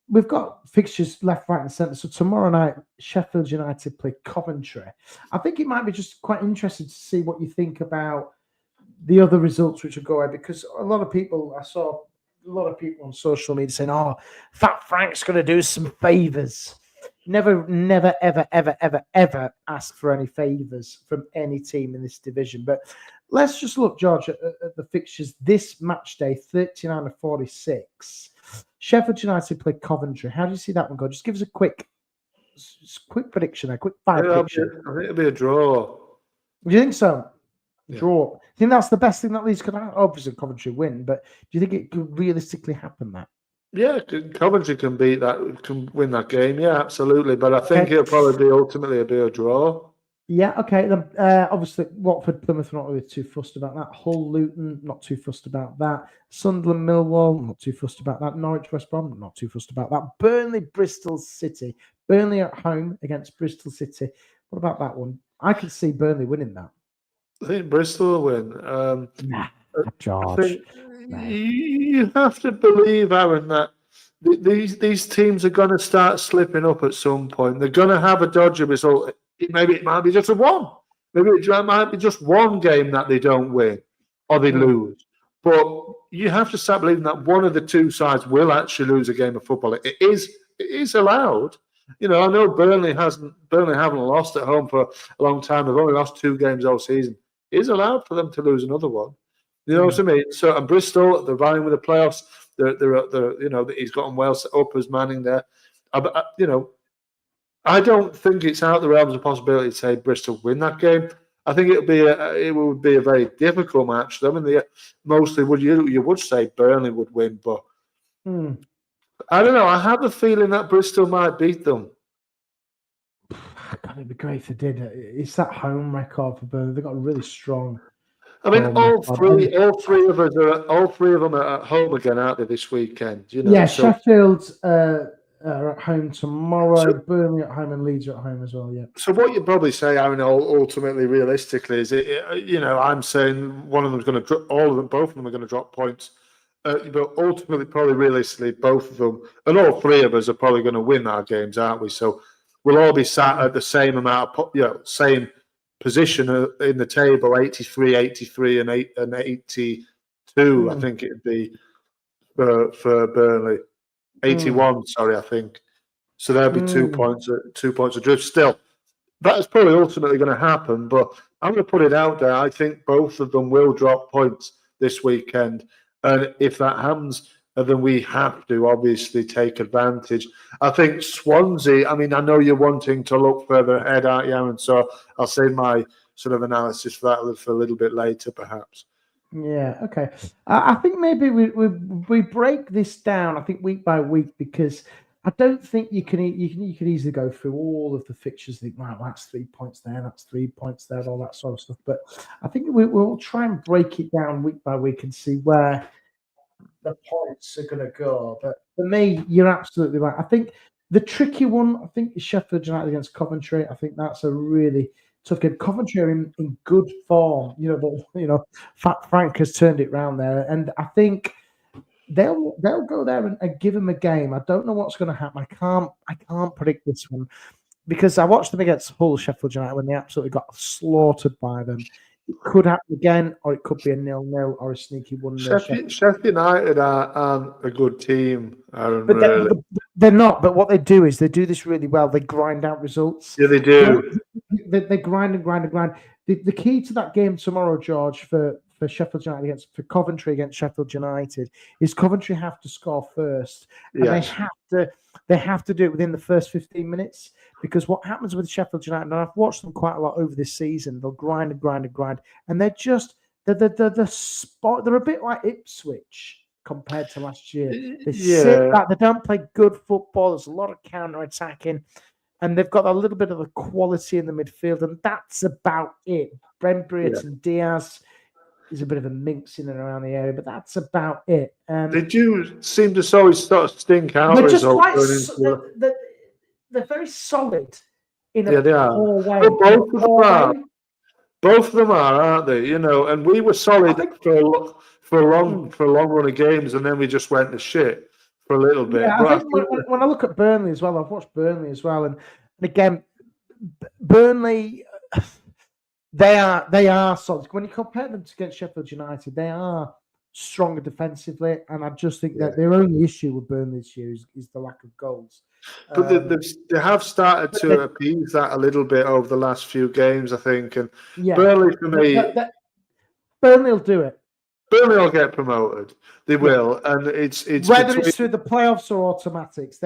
Speaker 1: we've got fixtures left, right, and centre. So tomorrow night, Sheffield United play Coventry. I think it might be just quite interesting to see what you think about the other results which will go ahead, because I saw a lot of people on social media saying, Fat Frank's going to do some favours. Never, ever ask for any favours from any team in this division. But let's just look, George, at the fixtures this match day, 39-46. Sheffield United play Coventry. How do you see that one go? Just give us a quick prediction, a quick prediction.
Speaker 2: I think it'll be a draw.
Speaker 1: Do you think so? Draw. Do you think that's the best thing that Leeds could happen? Obviously, Coventry win, but do you think it could realistically happen that?
Speaker 2: Yeah, Coventry can win that game. Yeah, absolutely. But I think it'll probably ultimately be a draw.
Speaker 1: Yeah, okay. Then obviously, Watford, Plymouth, not really too fussed about that. Hull, Luton, not too fussed about that. Sunderland, Millwall, not too fussed about that. Norwich, West Brom, not too fussed about that. Burnley, Bristol City. Burnley at home against Bristol City. What about that one? I could see Burnley winning that.
Speaker 2: I think Bristol will win.
Speaker 1: George.
Speaker 2: You have to believe, Aaron, that these teams are going to start slipping up at some point. They're going to have a dodgy result. Maybe it might be just a one. Maybe it might be just one game that they don't win or they lose. But you have to start believing that one of the 2 sides will actually lose a game of football. It is allowed. I know Burnley haven't lost at home for a long time. They've only lost 2 games all season. It is allowed for them to lose another one. You know what I mean? So, and Bristol, they're vying with the playoffs. They're he's got them well set up as Manning there. I don't think it's out of the realms of possibility to say Bristol win that game. I think it would be a very difficult match. I mean, mostly you would say Burnley would win, but I don't know. I have a feeling that Bristol might beat them.
Speaker 1: God, it'd be great if they did. It's that home record for Burnley. They've got a really strong.
Speaker 2: I mean,
Speaker 1: home
Speaker 2: all
Speaker 1: record.
Speaker 2: three of us all three of them are at home again, aren't they, this weekend?
Speaker 1: Yeah,
Speaker 2: So,
Speaker 1: Sheffield are at home tomorrow.
Speaker 2: so,
Speaker 1: Burnley at home and Leeds are at home as well. Yeah.
Speaker 2: so what you probably say, Aaron, ultimately, realistically, is I'm saying one of them's going to drop, both of them are going to drop points. But ultimately, probably realistically, both of them, and all three of us are probably going to win our games, aren't we? So we'll all be sat at the same amount, same position in the table, 83, 83, and 82. I think it'd be for Burnley, 81. Sorry, I think. So there'll be 2 points, 2 points adrift. Still, that is probably ultimately going to happen. But I'm going to put it out there. I think both of them will drop points this weekend. And if that happens, then we have to obviously take advantage. I think Swansea, I mean, I know you're wanting to look further ahead, aren't you, Aaron? So I'll save my sort of analysis for that for a little bit later, perhaps.
Speaker 1: Yeah, okay. I think maybe we break this down, I think, week by week, because I don't think you can easily go through all of the fixtures and think, wow, that's 3 points there, that's 3 points there, all that sort of stuff. But I think we'll try and break it down week by week and see where the points are going to go. But for me, you're absolutely right. I think the tricky one, I think, is Sheffield United against Coventry. I think that's a really tough game. Coventry are in good form. Frank has turned it around there, and I think they'll go there and give them a game. I don't know what's going to happen. I can't predict this one because I watched them against Hull, Sheffield United, when they absolutely got slaughtered by them. It could happen again, or it could be a 0-0 or a sneaky 1-0.
Speaker 2: Sheffield United aren't a good team, Aaron.
Speaker 1: But
Speaker 2: really.
Speaker 1: they're not. But what they do is they do this really well. They grind out results.
Speaker 2: Yeah, they do.
Speaker 1: They grind and grind and grind. The key to that game tomorrow, George, for Sheffield United for Coventry against Sheffield United, is Coventry have to score first, and they have to do it within the first 15 minutes. Because what happens with Sheffield United, and I've watched them quite a lot over this season, they'll grind and grind and grind, and they're a bit like Ipswich compared to last year. They sit back, they don't play good football. There's a lot of counter-attacking, and they've got a little bit of the quality in the midfield, and that's about it. Brent and Diaz is a bit of a minx in and around the area, but that's about it.
Speaker 2: They do seem to always start to stink out.
Speaker 1: They're just they're very solid in a poor way.
Speaker 2: Both of them are, aren't they? And we were solid for a long run of games, and then we just went to shit for a little bit.
Speaker 1: Yeah, I think when I look at Burnley as well, I've watched Burnley as well, and again, Burnley, they are solid. When you compare them against Sheffield United, they are stronger defensively, and I just think that their only issue with Burnley this year is the lack of goals.
Speaker 2: But they have started to appease that a little bit over the last few games, I think. And Burnley, for me,
Speaker 1: Burnley will do it.
Speaker 2: Burnley will get promoted. They will, and it's
Speaker 1: whether it's through the playoffs or automatics.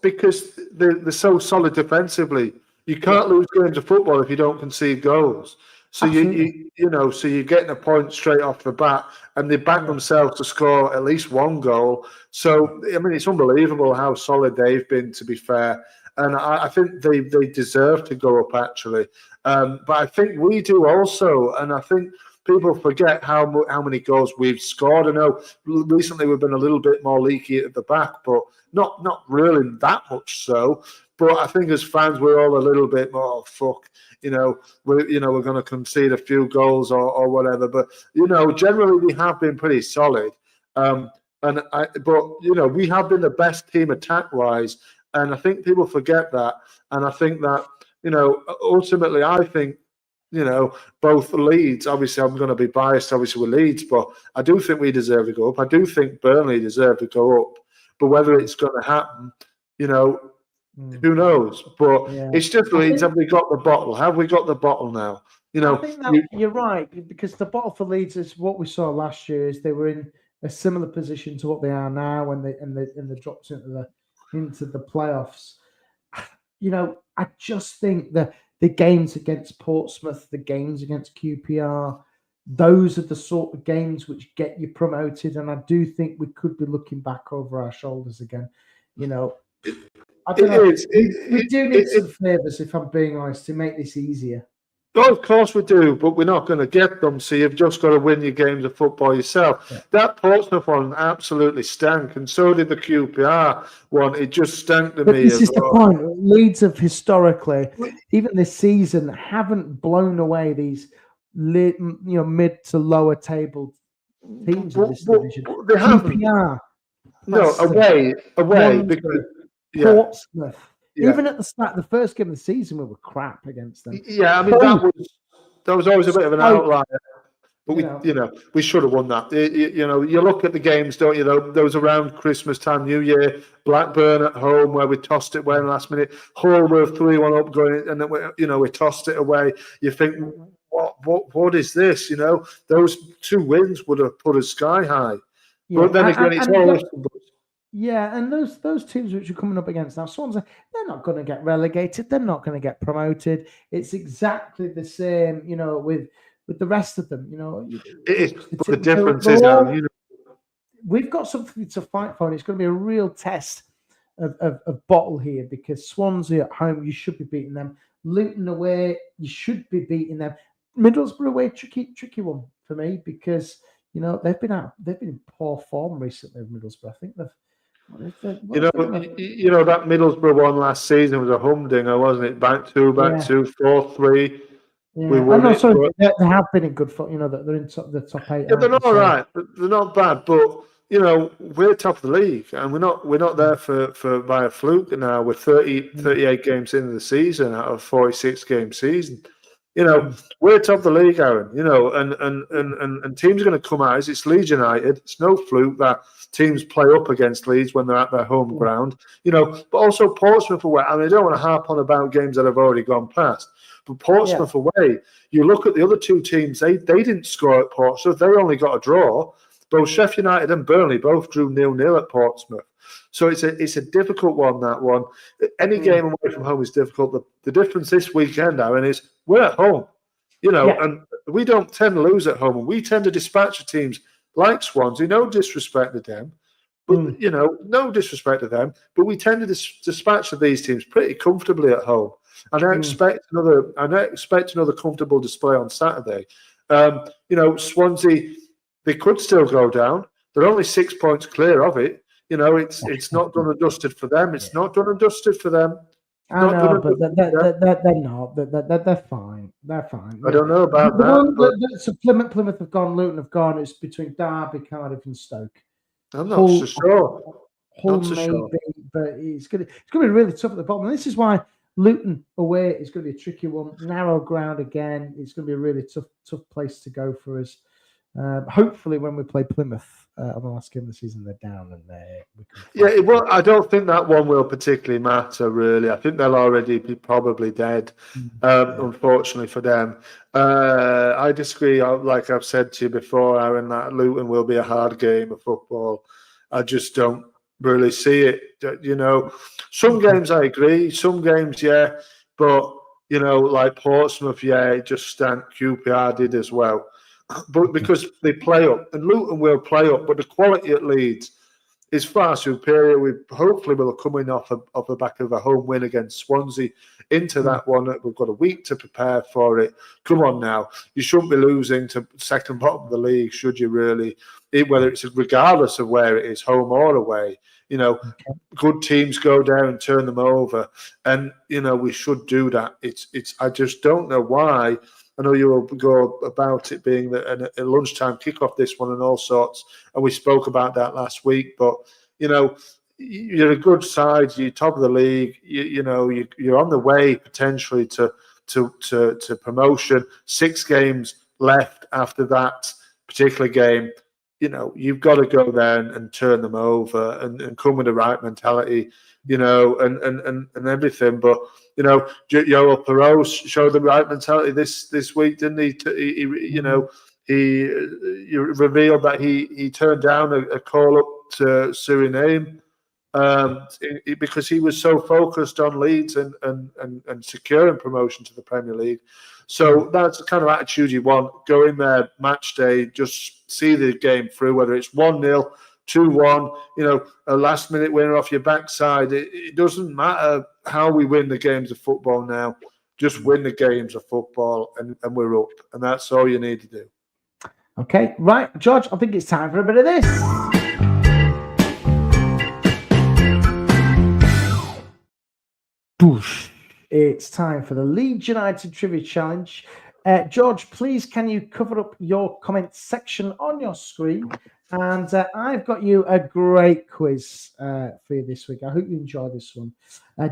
Speaker 2: Because they're so solid defensively. You can't lose games of football if you don't concede goals. So so you're getting a point straight off the bat, and they back themselves to score at least one goal. So I mean, it's unbelievable how solid they've been. To be fair, and I think they deserve to go up actually. But I think we do also, and I think people forget how many goals we've scored. I know recently we've been a little bit more leaky at the back, but not really that much so. But I think as fans, we're all a little bit more fuck. We're going to concede a few goals or whatever. But generally we have been pretty solid. But we have been the best team attack wise, and I think people forget that. And I think that ultimately, I think both Leeds. Obviously, I'm going to be biased, obviously with Leeds, but I do think we deserve to go up. I do think Burnley deserve to go up. But whether it's going to happen, who knows? But it's just Leeds. Have we got the bottle? Have we got the bottle now?
Speaker 1: I think you're right, because the bottle for Leeds is what we saw last year. Is they were in a similar position to what they are now, when they dropped into the playoffs. I just think that the games against Portsmouth, the games against QPR, those are the sort of games which get you promoted. And I do think we could be looking back over our shoulders again. I don't know. We do need some favours, if I'm being honest, to make this easier.
Speaker 2: Oh, of course we do, but we're not going to get them. So you've just got to win your games of football yourself. Yeah. That Portsmouth one absolutely stank, and so did the QPR one. It just stank to me.
Speaker 1: This is the point. Leeds have historically, even this season, haven't blown away these mid to lower table teams in this division.
Speaker 2: They haven't.
Speaker 1: QPR,
Speaker 2: no, away because
Speaker 1: Portsmouth. Yeah. Even at the start, the first game of the season, we were crap against them.
Speaker 2: Yeah, I mean that was always a bit of an outlier, but we should have won that. You look at the games, don't you? Those around Christmas time, New Year, Blackburn at home where we tossed it away in the last minute. Hull were 3-1 up going, and then we tossed it away. You think, what is this? Those 2 wins would have put us sky high. Yeah. But then again, it's all.
Speaker 1: Yeah, and those teams which are coming up against now, Swansea, they're not going to get relegated. They're not going to get promoted. It's exactly the same, with the rest of them.
Speaker 2: It is. But the difference is now,
Speaker 1: we've got something to fight for, and it's going to be a real test of bottle here, because Swansea at home, you should be beating them. Luton away, you should be beating them. Middlesbrough away, tricky one for me, because they've been in poor form recently. Middlesbrough, I think they've.
Speaker 2: That Middlesbrough one last season was a humdinger, wasn't it? Back two, 4-3.
Speaker 1: Yeah. We won they have been in good form. They're in the top 8.
Speaker 2: Yeah, they're all right. They're not bad, but we're top of the league, and we're not there for by a fluke now. We're 38 games into the season out of 46 game season. We're top of the league, Arron. And teams are going to come out. It's Leeds United. It's no fluke that teams play up against Leeds when they're at their home ground. But also Portsmouth away. I mean, I don't want to harp on about games that have already gone past, but Portsmouth away. You look at the other 2 teams. They didn't score at Portsmouth. They only got a draw. Both Sheffield United and Burnley both drew 0-0 at Portsmouth. So it's a difficult one, that one. Any game away from home is difficult. The difference this weekend, Arron, is we're at home, and we don't tend to lose at home. And we tend to dispatch teams like Swansea, no disrespect to them, but, no disrespect to them, but we tend to dispatch these teams pretty comfortably at home. And I expect another comfortable display on Saturday. Swansea, they could still go down. They're only 6 points clear of it. It's not done and dusted for them. It's not done and dusted for them.
Speaker 1: I know, but they're not. They're fine. They're fine.
Speaker 2: I don't know about that.
Speaker 1: So Plymouth have gone, Luton have gone. It's between Derby, Cardiff, and Stoke.
Speaker 2: I'm not so sure.
Speaker 1: Hull maybe, but it's going to be really tough at the bottom. And this is why Luton away is going to be a tricky one. Narrow ground again. It's going to be a really tough place to go for us. Hopefully, when we play Plymouth on the last game of the season, they're down and
Speaker 2: I don't think that one will particularly matter. Really, I think they'll already be probably dead. Unfortunately for them, I disagree. Like I've said to you before, Arron, that Luton will be a hard game of football. I just don't really see it. Some games I agree. Some games, yeah, but like Portsmouth, it just stank. QPR did as well. But because they play up, and Luton will play up, but the quality at Leeds is far superior. We hopefully will come in off the back of a home win against Swansea into that one. We've got a week to prepare for it. Come on now, you shouldn't be losing to second bottom of the league, should you really? Whether it's regardless of where it is, home or away. Good teams go down and turn them over, and we should do that. It's. I just don't know why. I know you will go about it being a lunchtime kickoff, this one, and all sorts. And we spoke about that last week. But, you're a good side. You're top of the league. You're on the way potentially to promotion. 6 games left after that particular game. You've got to go there and turn them over and come with the right mentality, and everything. But, Yoel Perot showed the right mentality this week, didn't he? He revealed that he turned down a call up to Suriname because he was so focused on Leeds and securing promotion to the Premier League. So that's the kind of attitude you want. Go in there, match day, just see the game through, whether it's 1-0, 2-1, a last-minute winner off your backside. It doesn't matter how we win the games of football now. Just win the games of football, and we're up. And that's all you need to do.
Speaker 1: Okay, right, George, I think it's time for a bit of this. It's time for the Leeds United Trivia Challenge. George, please, can you cover up your comment section on your screen? And I've got you a great quiz for you this week. I hope you enjoy this one.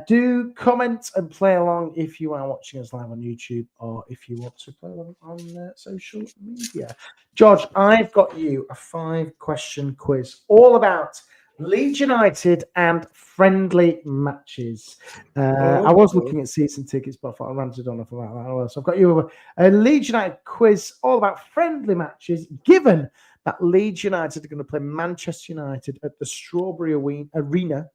Speaker 1: Do comment and play along if you are watching us live on YouTube or if you want to play along on social media. George, I've got you a 5-question quiz all about Leeds United and friendly matches. I was looking at season tickets, but I thought I ran it on off about that. So I've got you a Leeds United quiz all about friendly matches, given that Leeds United are going to play Manchester United at the Strawberry Arena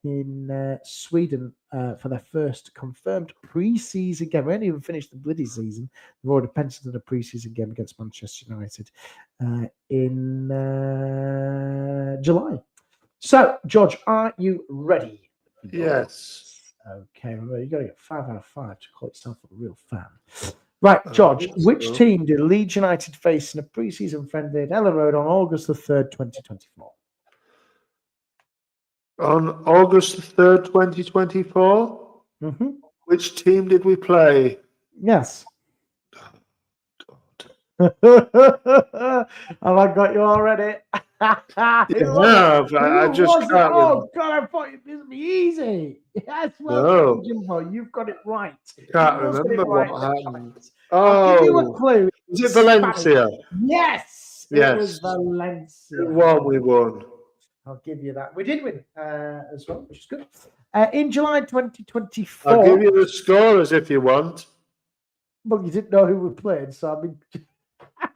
Speaker 1: in Sweden for their first confirmed pre-season game. We haven't even finished the bloody season. They've already penciled in a pre-season game against Manchester United in July. So, George, are you ready?
Speaker 2: Yes.
Speaker 1: Okay, remember, you've got to get 5 out of 5 to call yourself a real fan. Right, George, which team did Leeds United face in a pre-season friendly at Ellen Road on August the 3rd, 2024?
Speaker 2: On August the 3rd, 2024?
Speaker 1: Mm-hmm.
Speaker 2: Which team did we play?
Speaker 1: Yes. Oh, I got you already.
Speaker 2: I just can't.
Speaker 1: Oh God, I thought it was easy. Yes, well, Jimbo, you've got it right.
Speaker 2: Can't remember what happened.
Speaker 1: I'll give you a clue.
Speaker 2: Was it Valencia?
Speaker 1: Yes, it was Valencia.
Speaker 2: We won.
Speaker 1: I'll give you that. We did win as well, which is good. In July 2024.
Speaker 2: I'll give you the scorers if you want.
Speaker 1: Well, you didn't know who we played, so I mean.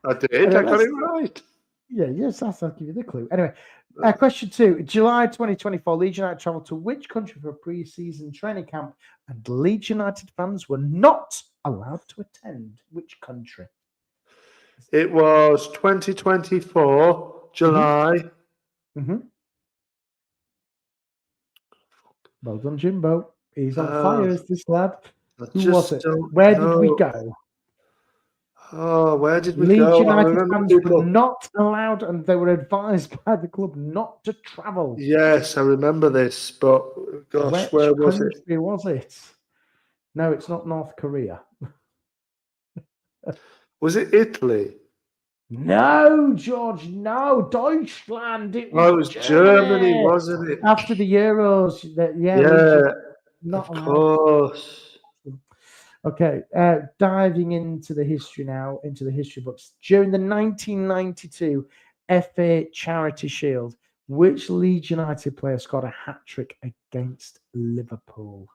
Speaker 2: I did. I got it right.
Speaker 1: Yeah, yes, I'll give you the clue. Anyway, question 2. July 2024, Leeds United travelled to which country for a pre-season training camp, and Leeds United fans were not allowed to attend? Which country?
Speaker 2: It was 2024, July.
Speaker 1: Mm-hmm. Well done, Jimbo. He's on fire, is this lad? Who was it? Where did we go?
Speaker 2: Oh, where did we
Speaker 1: Leeds
Speaker 2: go?
Speaker 1: Leeds United fans were not allowed, and they were advised by the club not to travel.
Speaker 2: Yes, I remember this, but gosh, where was it?
Speaker 1: Which was it? No, it's not North Korea.
Speaker 2: Was it Italy?
Speaker 1: No, George, no. Deutschland. It
Speaker 2: was Germany, wasn't it?
Speaker 1: After the Euros.
Speaker 2: Not of course.
Speaker 1: Okay, diving into the history now, into the history books. During the 1992 FA Charity Shield, which Leeds United player scored a hat-trick against Liverpool?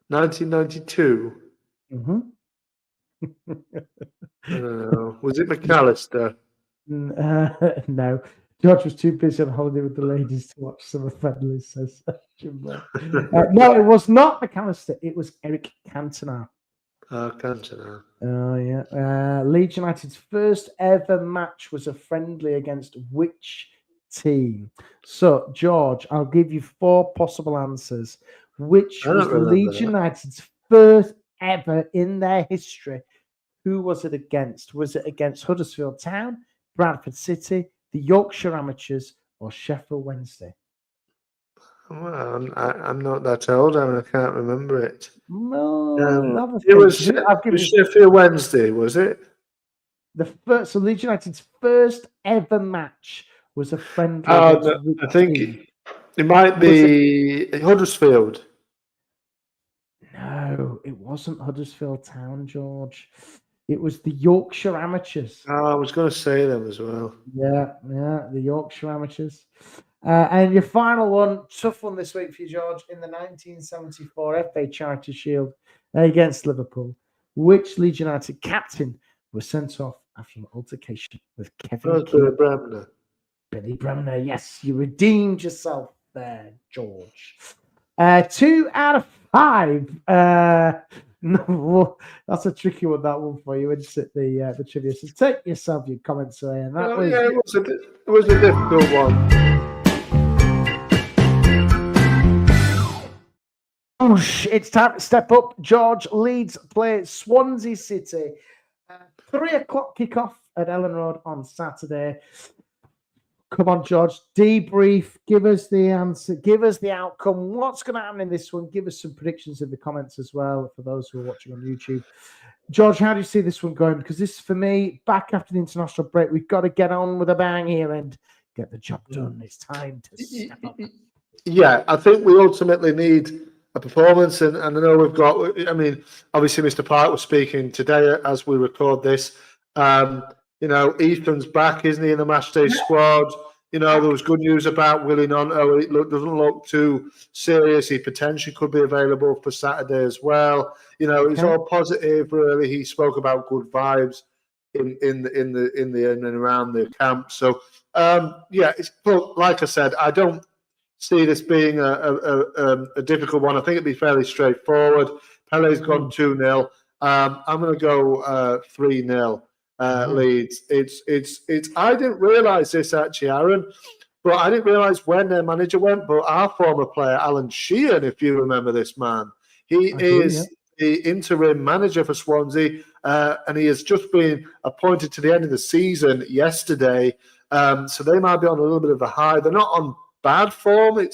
Speaker 2: 1992?
Speaker 1: Mm-hmm.
Speaker 2: I don't know. Was it McAllister?
Speaker 1: No. George was too busy on holiday with the ladies to watch some friendlies, says Jimbo. No, it was not McAllister. It was Eric Cantona.
Speaker 2: Oh, Cantona.
Speaker 1: Oh, yeah. Leeds United's first ever match was a friendly against which team? So, George, I'll give you 4 possible answers. Which was Leeds United's first ever in their history? Who was it against? Was it against Huddersfield Town, Bradford City, the Yorkshire Amateurs, or Sheffield Wednesday?
Speaker 2: Well, I'm not that old. I can't remember it.
Speaker 1: No,
Speaker 2: it was Sheffield Wednesday, was it?
Speaker 1: So Leeds United's first ever match was a friendly.
Speaker 2: I think it might be Huddersfield.
Speaker 1: No, it wasn't Huddersfield Town, George. It was the Yorkshire Amateurs.
Speaker 2: I was going to say them as well.
Speaker 1: Yeah, the Yorkshire Amateurs. And your final one, tough one this week for you, George. In the 1974 FA Charity Shield against Liverpool, which Leeds United captain was sent off after an altercation with Kevin
Speaker 2: Bremner.
Speaker 1: Billy Bremner, yes, you redeemed yourself there, George. 2 out of 5. No, that's a tricky one. That one for you, isn't it? The trivia. So take yourself your comments away, and that was.
Speaker 2: Yeah, it was a difficult one.
Speaker 1: It's time to step up. George, Leeds play Swansea City. 3 o'clock kickoff at Ellen Road on Saturday. Come on, George. Debrief. Give us the answer. Give us the outcome. What's going to happen in this one? Give us some predictions in the comments as well for those who are watching on YouTube. George, how do you see this one going? Because this, for me, back after the international break, we've got to get on with a bang here and get the job done. It's time to step up.
Speaker 2: Yeah, I think we ultimately need a performance, and I know we've got. I mean, obviously, Mr. Park was speaking today as we record this. Ethan's back, isn't he, in the matchday squad? There was good news about Willie Nonto. It doesn't look too serious. He potentially could be available for Saturday as well. It's all positive. Really, he spoke about good vibes in and around the camp. So, but like I said, I don't see this being a difficult one. I think it'd be fairly straightforward. Pele's gone 2-0. I'm going to go 3-0. Leeds. It's. I didn't realise this actually, Arron, but I didn't realise when their manager went. But our former player, Alan Sheehan, if you remember this man, he is the interim manager for Swansea, and he has just been appointed to the end of the season yesterday. So they might be on a little bit of a high. They're not on bad form.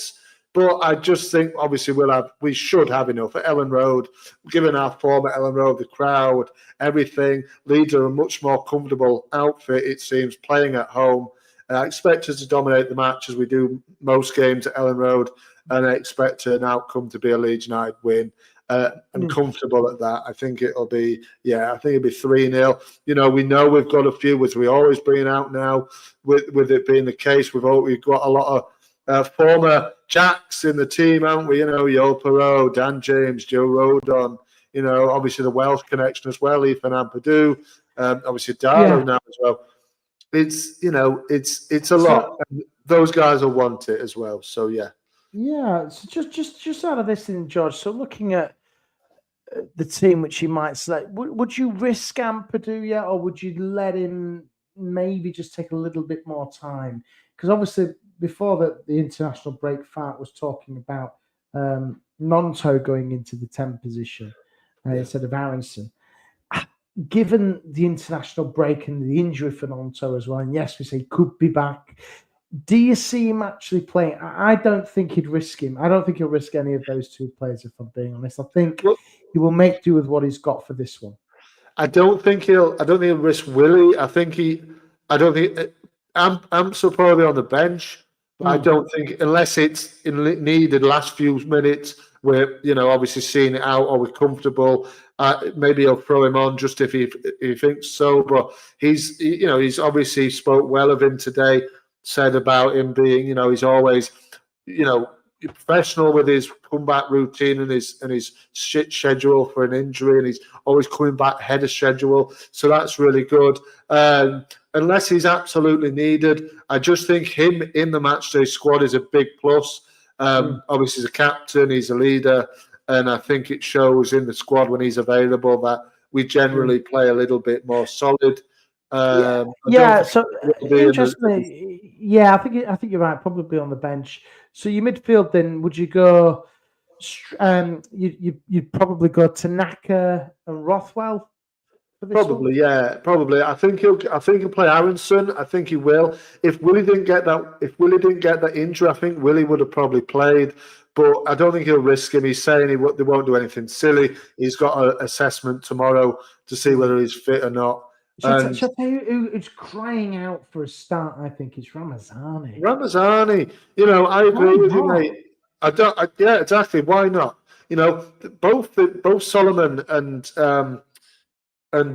Speaker 2: But I just think, obviously, we should have enough at Ellen Road, given our form at Ellen Road, the crowd, everything. Leeds are a much more comfortable outfit, it seems, playing at home. I expect us to dominate the match as we do most games at Ellen Road, and I expect an outcome to be a Leeds United win. And comfortable at that. I think it'll be 3-0. We know we've got a few, which we always bring out now. With it being the case, we've got a lot of former Jacks in the team, haven't we? Yo Perot, Dan James, Joe Rodon. Obviously the Welsh connection as well, Ethan Ampadu, obviously Darlow now as well. It's a lot. And those guys will want it as well. So yeah.
Speaker 1: Yeah. So just out of this thing, George. So looking at the team which you might select, would you risk Ampadu yet, or would you let him maybe just take a little bit more time? Because obviously before the international break, Fart was talking about Nonto going into the 10 position instead of Aronson. Given the international break and the injury for Nonto as well, and yes, we say he could be back, do you see him actually playing? I don't think he'd risk him. I don't think he'll risk any of those two players, if I'm being honest. I think he will make do with what he's got for this one.
Speaker 2: I don't think he'll risk Willie. I'm so probably on the bench. I don't think, unless it's needed last few minutes, where obviously seeing it out, or we're comfortable, maybe he'll throw him on just if he thinks so. But he's obviously spoke well of him today. Said about him being, he's always, professional with his comeback routine and his shit schedule for an injury, and he's always coming back ahead of schedule. So that's really good. Unless he's absolutely needed, I just think him in the matchday squad is a big plus. Obviously, he's a captain, he's a leader, and I think it shows in the squad when he's available that we generally play a little bit more solid.
Speaker 1: So interestingly, I think you're right. Probably on the bench. So your midfield, then, would you go? You'd probably go Tanaka and Rothwell.
Speaker 2: Probably. I think he'll play Aronson. I think he will. If Willie didn't get that injury, I think Willie would have probably played. But I don't think he'll risk him. He's saying they won't do anything silly. He's got an assessment tomorrow to see whether he's fit or not.
Speaker 1: Shall I tell you who's crying out for a start? I think it's Ramazani.
Speaker 2: I agree with you, mate. Yeah, exactly. Why not? Both Solomon and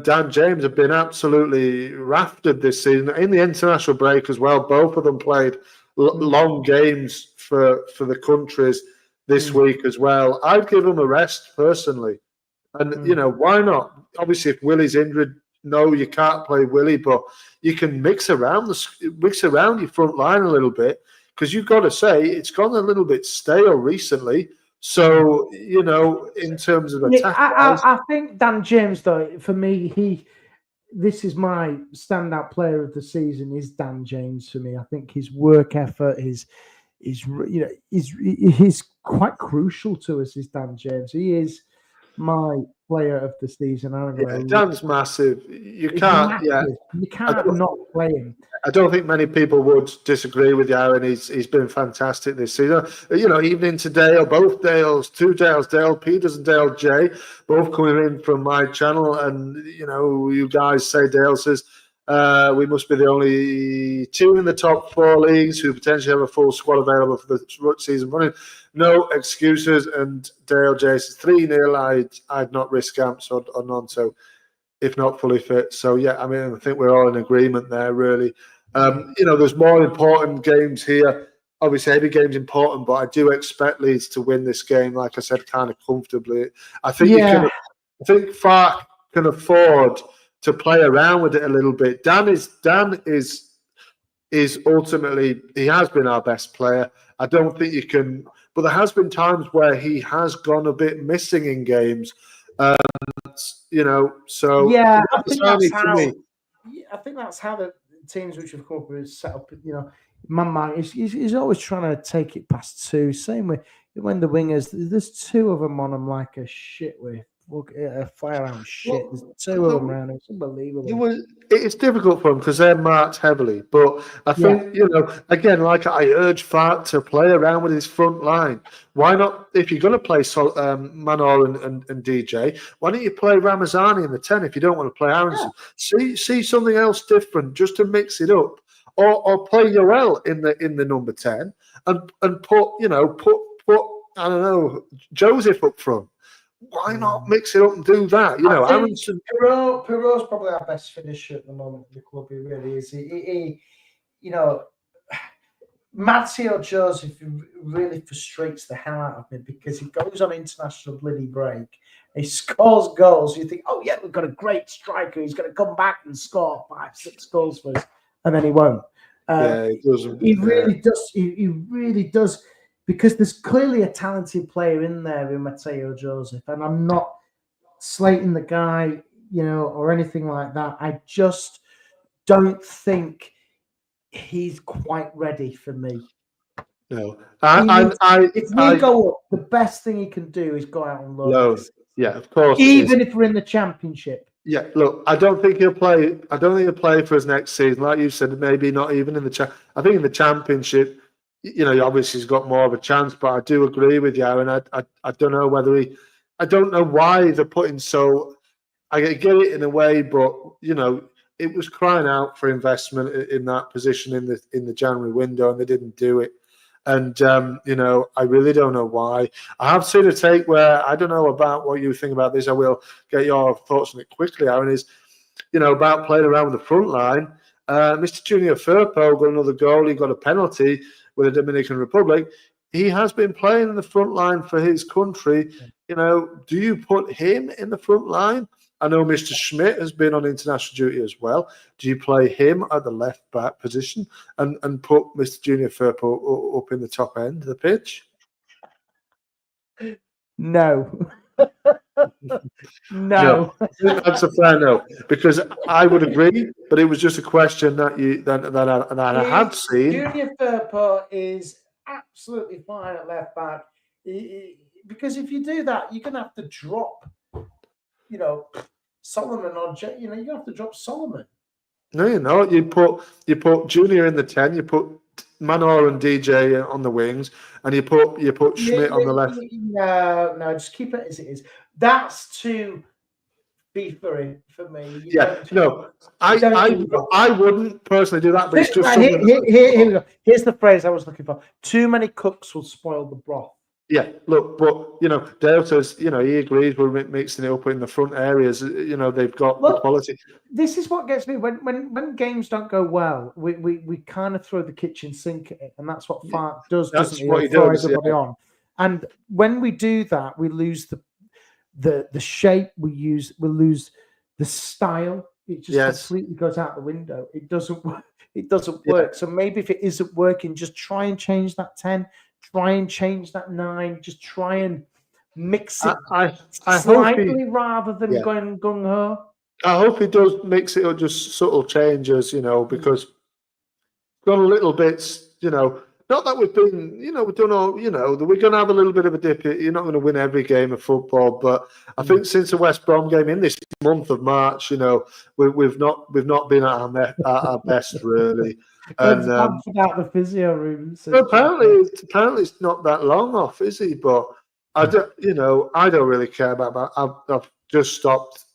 Speaker 2: Dan James have been absolutely rafted this season. In the international break as well, both of them played long games for the countries this week as well. I'd give them a rest personally. And, why not? Obviously, if Willie's injured, no, you can't play Willie, but you can mix around your front line a little bit, because you've got to say it's gone a little bit stale recently So, in terms of
Speaker 1: Yeah,
Speaker 2: attack,
Speaker 1: I think Dan James, though, for me, this is my standout player of the season is Dan James for me. I think his work effort is quite crucial to us. Is Dan James? He is my player of the season.
Speaker 2: Dan's massive. You
Speaker 1: He's
Speaker 2: can't,
Speaker 1: massive. You
Speaker 2: I
Speaker 1: can't
Speaker 2: don't,
Speaker 1: not play him.
Speaker 2: I don't think many people would disagree with you, Aaron. He's been fantastic this season. Even into Dale, both Dales, two Dales, Dale Peters and Dale J, both coming in from my channel. And, you guys say, Dale says, we must be the only two in the top 4 leagues who potentially have a full squad available for the season running. No excuses. And Dale J says 3-0. I'd not risk amps or none. So, if not fully fit. So, yeah, I think we're all in agreement there, really. There's more important games here. Obviously, every game's important, but I do expect Leeds to win this game, like I said, kind of comfortably. I think I think Fark can afford to play around with it a little bit. Dan is ultimately, he has been our best player. I don't think you can, but there has been times where he has gone a bit missing in games. So
Speaker 1: yeah, I think that's how the teams which have come up with is set up. Man Mark he's always trying to take it past 2. Same way when the wingers, there's 2 of them on them like a shit with a firearm shit. There's 2 of them around. It's unbelievable.
Speaker 2: It's difficult for them because they're marked heavily. But I think, again, like I urge Fart to play around with his front line. Why not? If you're going to play Manor and DJ, why don't you play Ramazani in the 10 if you don't want to play Aronson? See something else different just to mix it up. Or play Yoel in the number 10 and put I don't know, Joseph up front. Why not mix it up and do that? Aronson.
Speaker 1: Perrault's probably our best finisher at the moment at the club. He really is. Matteo Joseph really frustrates the hell out of me because he goes on international bloody break. He scores goals. You think, oh yeah, we've got a great striker. He's going to come back and score 5-6 goals for us, and then he won't.
Speaker 2: He doesn't.
Speaker 1: He really does. He really does. Because there's clearly a talented player in there in Matteo Joseph, and I'm not slating the guy, or anything like that. I just don't think he's quite ready for me.
Speaker 2: No,
Speaker 1: if we go up, the best thing he can do is go out and load.
Speaker 2: Yeah, of course.
Speaker 1: Even if we're in the Championship.
Speaker 2: Yeah, look, I don't think he'll play. I don't think he'll play for his next season. Like you said, maybe not even in the I think in the Championship. Obviously he's got more of a chance, but I do agree with you, and I don't know whether I don't know why they're putting so. I get it in a way, but it was crying out for investment in that position in the January window, and they didn't do it. And I really don't know why. I have seen a take where I don't know about what you think about this. I will get your thoughts on it quickly, Aaron. Is about playing around with the front line. Mr. Junior Firpo got another goal. He got a penalty with the Dominican Republic. He has been playing in the front line for his country. Do you put him in the front line? I know Mr. Schmidt has been on international duty as well. Do you play him at the left back position and put Mr. Junior Firpo up in the top end of the pitch?
Speaker 1: No. No.
Speaker 2: That's a fair no, because I would agree, but it was just a question that I had seen.
Speaker 1: Junior Firpo is absolutely fine at left back, because if you do that, you're gonna have to drop, Solomon or you're gonna have to drop Solomon.
Speaker 2: No, you're not. You put Junior in the 10. You put Manor and DJ on the wings, and you put Schmidt on the left.
Speaker 1: No, just keep it as it is. That's too FIFA for me.
Speaker 2: I wouldn't personally do that, but it's just
Speaker 1: here we go. Here's the phrase I was looking for. Too many cooks will spoil the broth.
Speaker 2: Yeah, look, but Dale says he agrees we're mixing it up in the front areas. They've got the quality.
Speaker 1: This is what gets me when games don't go well. We kind of throw the kitchen sink at it, and that's what Fart does.
Speaker 2: That's
Speaker 1: doesn't
Speaker 2: what
Speaker 1: he?
Speaker 2: he does.
Speaker 1: Everybody on, and when we do that, we lose the shape. We lose the style. It just completely goes out the window. It doesn't work. It doesn't work. So maybe if it isn't working, just try and change that 10. try and change that 9, just try and mix it
Speaker 2: I
Speaker 1: slightly rather than going gung-ho?
Speaker 2: I hope he does mix it or just subtle changes, because got a little bits, not that we've been, we've done all, we're going to have a little bit of a dip. You're not going to win every game of football, but I think since the West Brom game in this month of March, we've not been at our best really.
Speaker 1: And about the physio room.
Speaker 2: Apparently it's not that long off, is he? But I don't really care about that. I've just stopped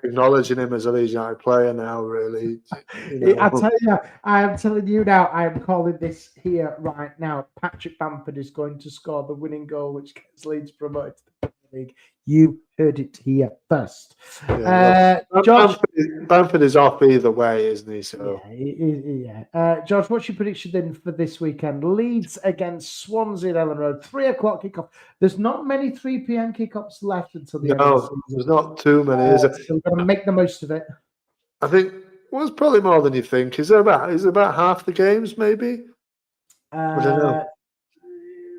Speaker 2: acknowledging him as a Leeds United player now, really.
Speaker 1: I tell you, I am telling you now, I am calling this here right now. Patrick Bamford is going to score the winning goal, which gets Leeds promoted to the Premier League. You heard it here first. George,
Speaker 2: Bamford is off either way, isn't he? So
Speaker 1: George, what's your prediction then for this weekend? Leeds against Swansea at Ellen Road, 3:00 kickoff. There's not many 3 p.m. kickoffs left until the end of the season.
Speaker 2: There's not too many, is it?
Speaker 1: So we're going to make the most of it.
Speaker 2: I think it's probably more than you think. Is it about half the games, maybe? I don't know.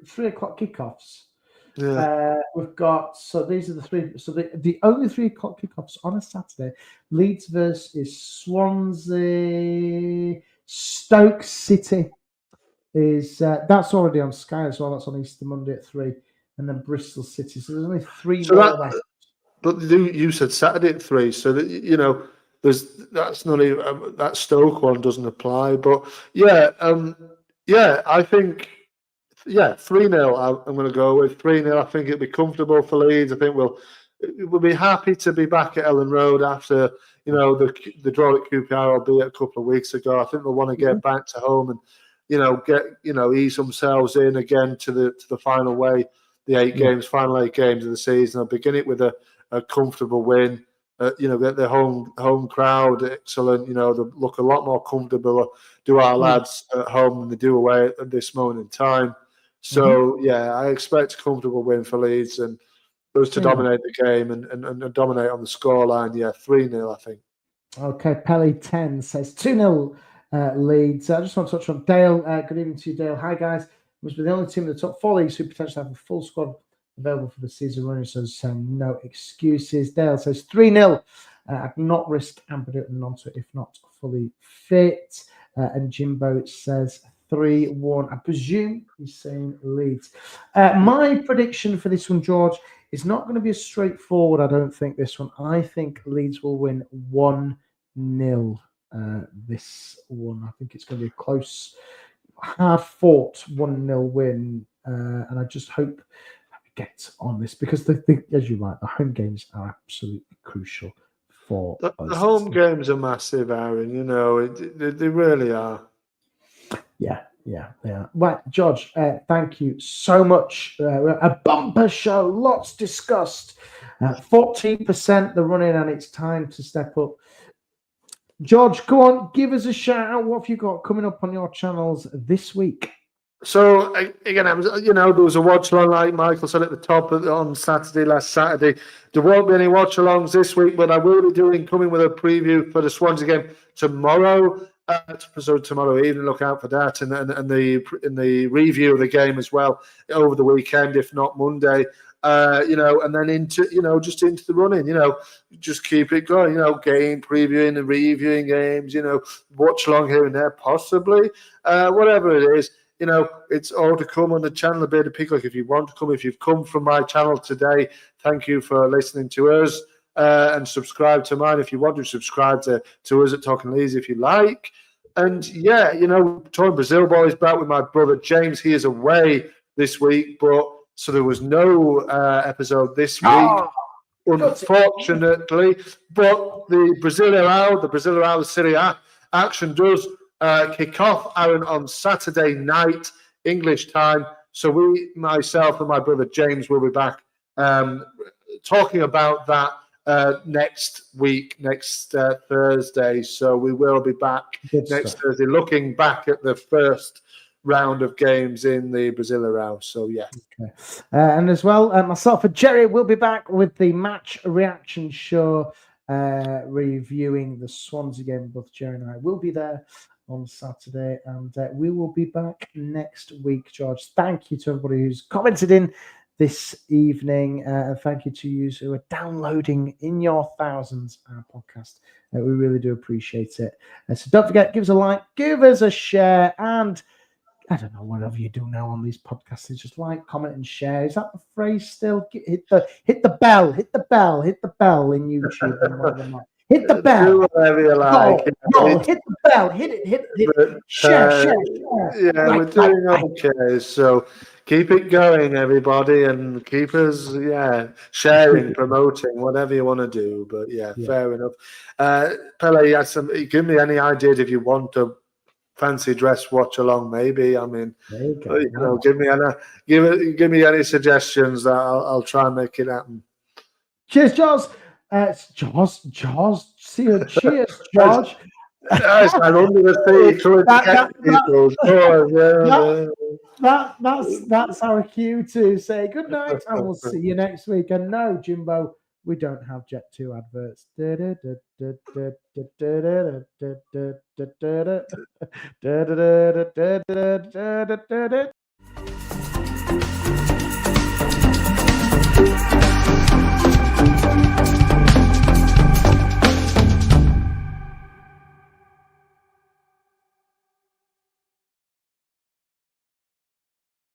Speaker 1: 3:00 kickoffs.
Speaker 2: Yeah.
Speaker 1: We've got, so these are the 3. So the only 3:00 kickoffs on a Saturday: Leeds versus Swansea. Stoke City is that's already on Sky as well. That's on Easter Monday at 3, and then Bristol City. So there's only 3 more.
Speaker 2: But you said Saturday at 3, so that that's not even that Stoke one doesn't apply. But I think. 3-0. I'm going to go with 3-0. I think it'll be comfortable for Leeds. I think we'll be happy to be back at Ellen Road after the draw at QPR, albeit a couple of weeks ago. I think they'll want to get back to home and ease themselves in again to the final way, the final 8 games of the season. I'll begin it with a comfortable win. Get the home crowd excellent. They look a lot more comfortable. Do our lads at home than they do away at this moment in time. So I expect a comfortable win for Leeds and those to dominate the game and dominate on the scoreline. 3-0, I think. Okay,
Speaker 1: Pelly 10 says 2-0 Leeds. I just want to touch on Dale. Good evening to you, Dale. Hi guys. Must be the only team in the top 4 leagues who potentially have a full squad available for the season running, so no excuses. Dale says 3-0. I'd not risk Amber and Nonto if not fully fit. And Jimbo says 3-1. I presume he's saying Leeds. My prediction for this one, George, is not going to be as straightforward, I don't think, this one. I think Leeds will win 1-0 this one. I think it's going to be a close, hard-fought 1-0 win. And I just hope get on this because as you're right, the home games are absolutely crucial for
Speaker 2: the home games are massive, Aaron. They really are.
Speaker 1: Yeah, they are. Right, George, thank you so much. A bumper show, lots discussed. 14% the running, and it's time to step up. George, go on, give us a shout out. What have you got coming up on your channels this week?
Speaker 2: So again, there was a watch along, like Michael said at the top on last Saturday. There won't be any watch alongs this week, but I will be coming with a preview for the Swansea game tomorrow. So tomorrow evening, look out for that, and the review of the game as well over the weekend, if not Monday. And then into into the running. Just keep it going. Game previewing and reviewing games. Watch along here and there, possibly. Whatever it is. It's all to come on the channel, A Bearded of Peacock. If you want to come, if you've come from my channel today, thank you for listening to us and subscribe to mine. If you want to subscribe to us at Talking Leeds, if you like. And Touring Brazil Boys back with my brother James. He is away this week, so there was no episode this week, unfortunately. But the Brasileirão Serie A action does kick off, Arron, on Saturday night, English time. So myself and my brother James will be back talking about that next week, next Thursday. So we will be back next Thursday, looking back at the first round of games in the Brasileirão. So yeah.
Speaker 1: Okay. And as well, myself and Jerry will be back with the match reaction show, reviewing the Swansea game. Both Jerry and I will be there. on Saturday, and we will be back next week, George. Thank you to everybody who's commented in this evening, and thank you to you who are downloading in your thousands our podcast. We really do appreciate it. So don't forget, give us a like, give us a share, and I don't know, whatever you do now on these podcasts, is just like, comment, and share. Is that the phrase still? Hit the bell in YouTube and whatnot. Hit the bell.
Speaker 2: Do whatever you like.
Speaker 1: No, hit the bell. Hit it.
Speaker 2: But,
Speaker 1: Share.
Speaker 2: Yeah, we're doing okay. So keep it going, everybody, and keep us, sharing, promoting, whatever you want to do. But fair enough. Pele, give me any ideas if you want to fancy dress watch along. Maybe give me any suggestions that I'll try and make it happen.
Speaker 1: Cheers, Jaws. Jaws. Cheers, George.
Speaker 2: I'm under the sea.
Speaker 1: That's our cue to say good night, and we'll see you next week. And no, Jimbo, we don't have Jet 2 adverts.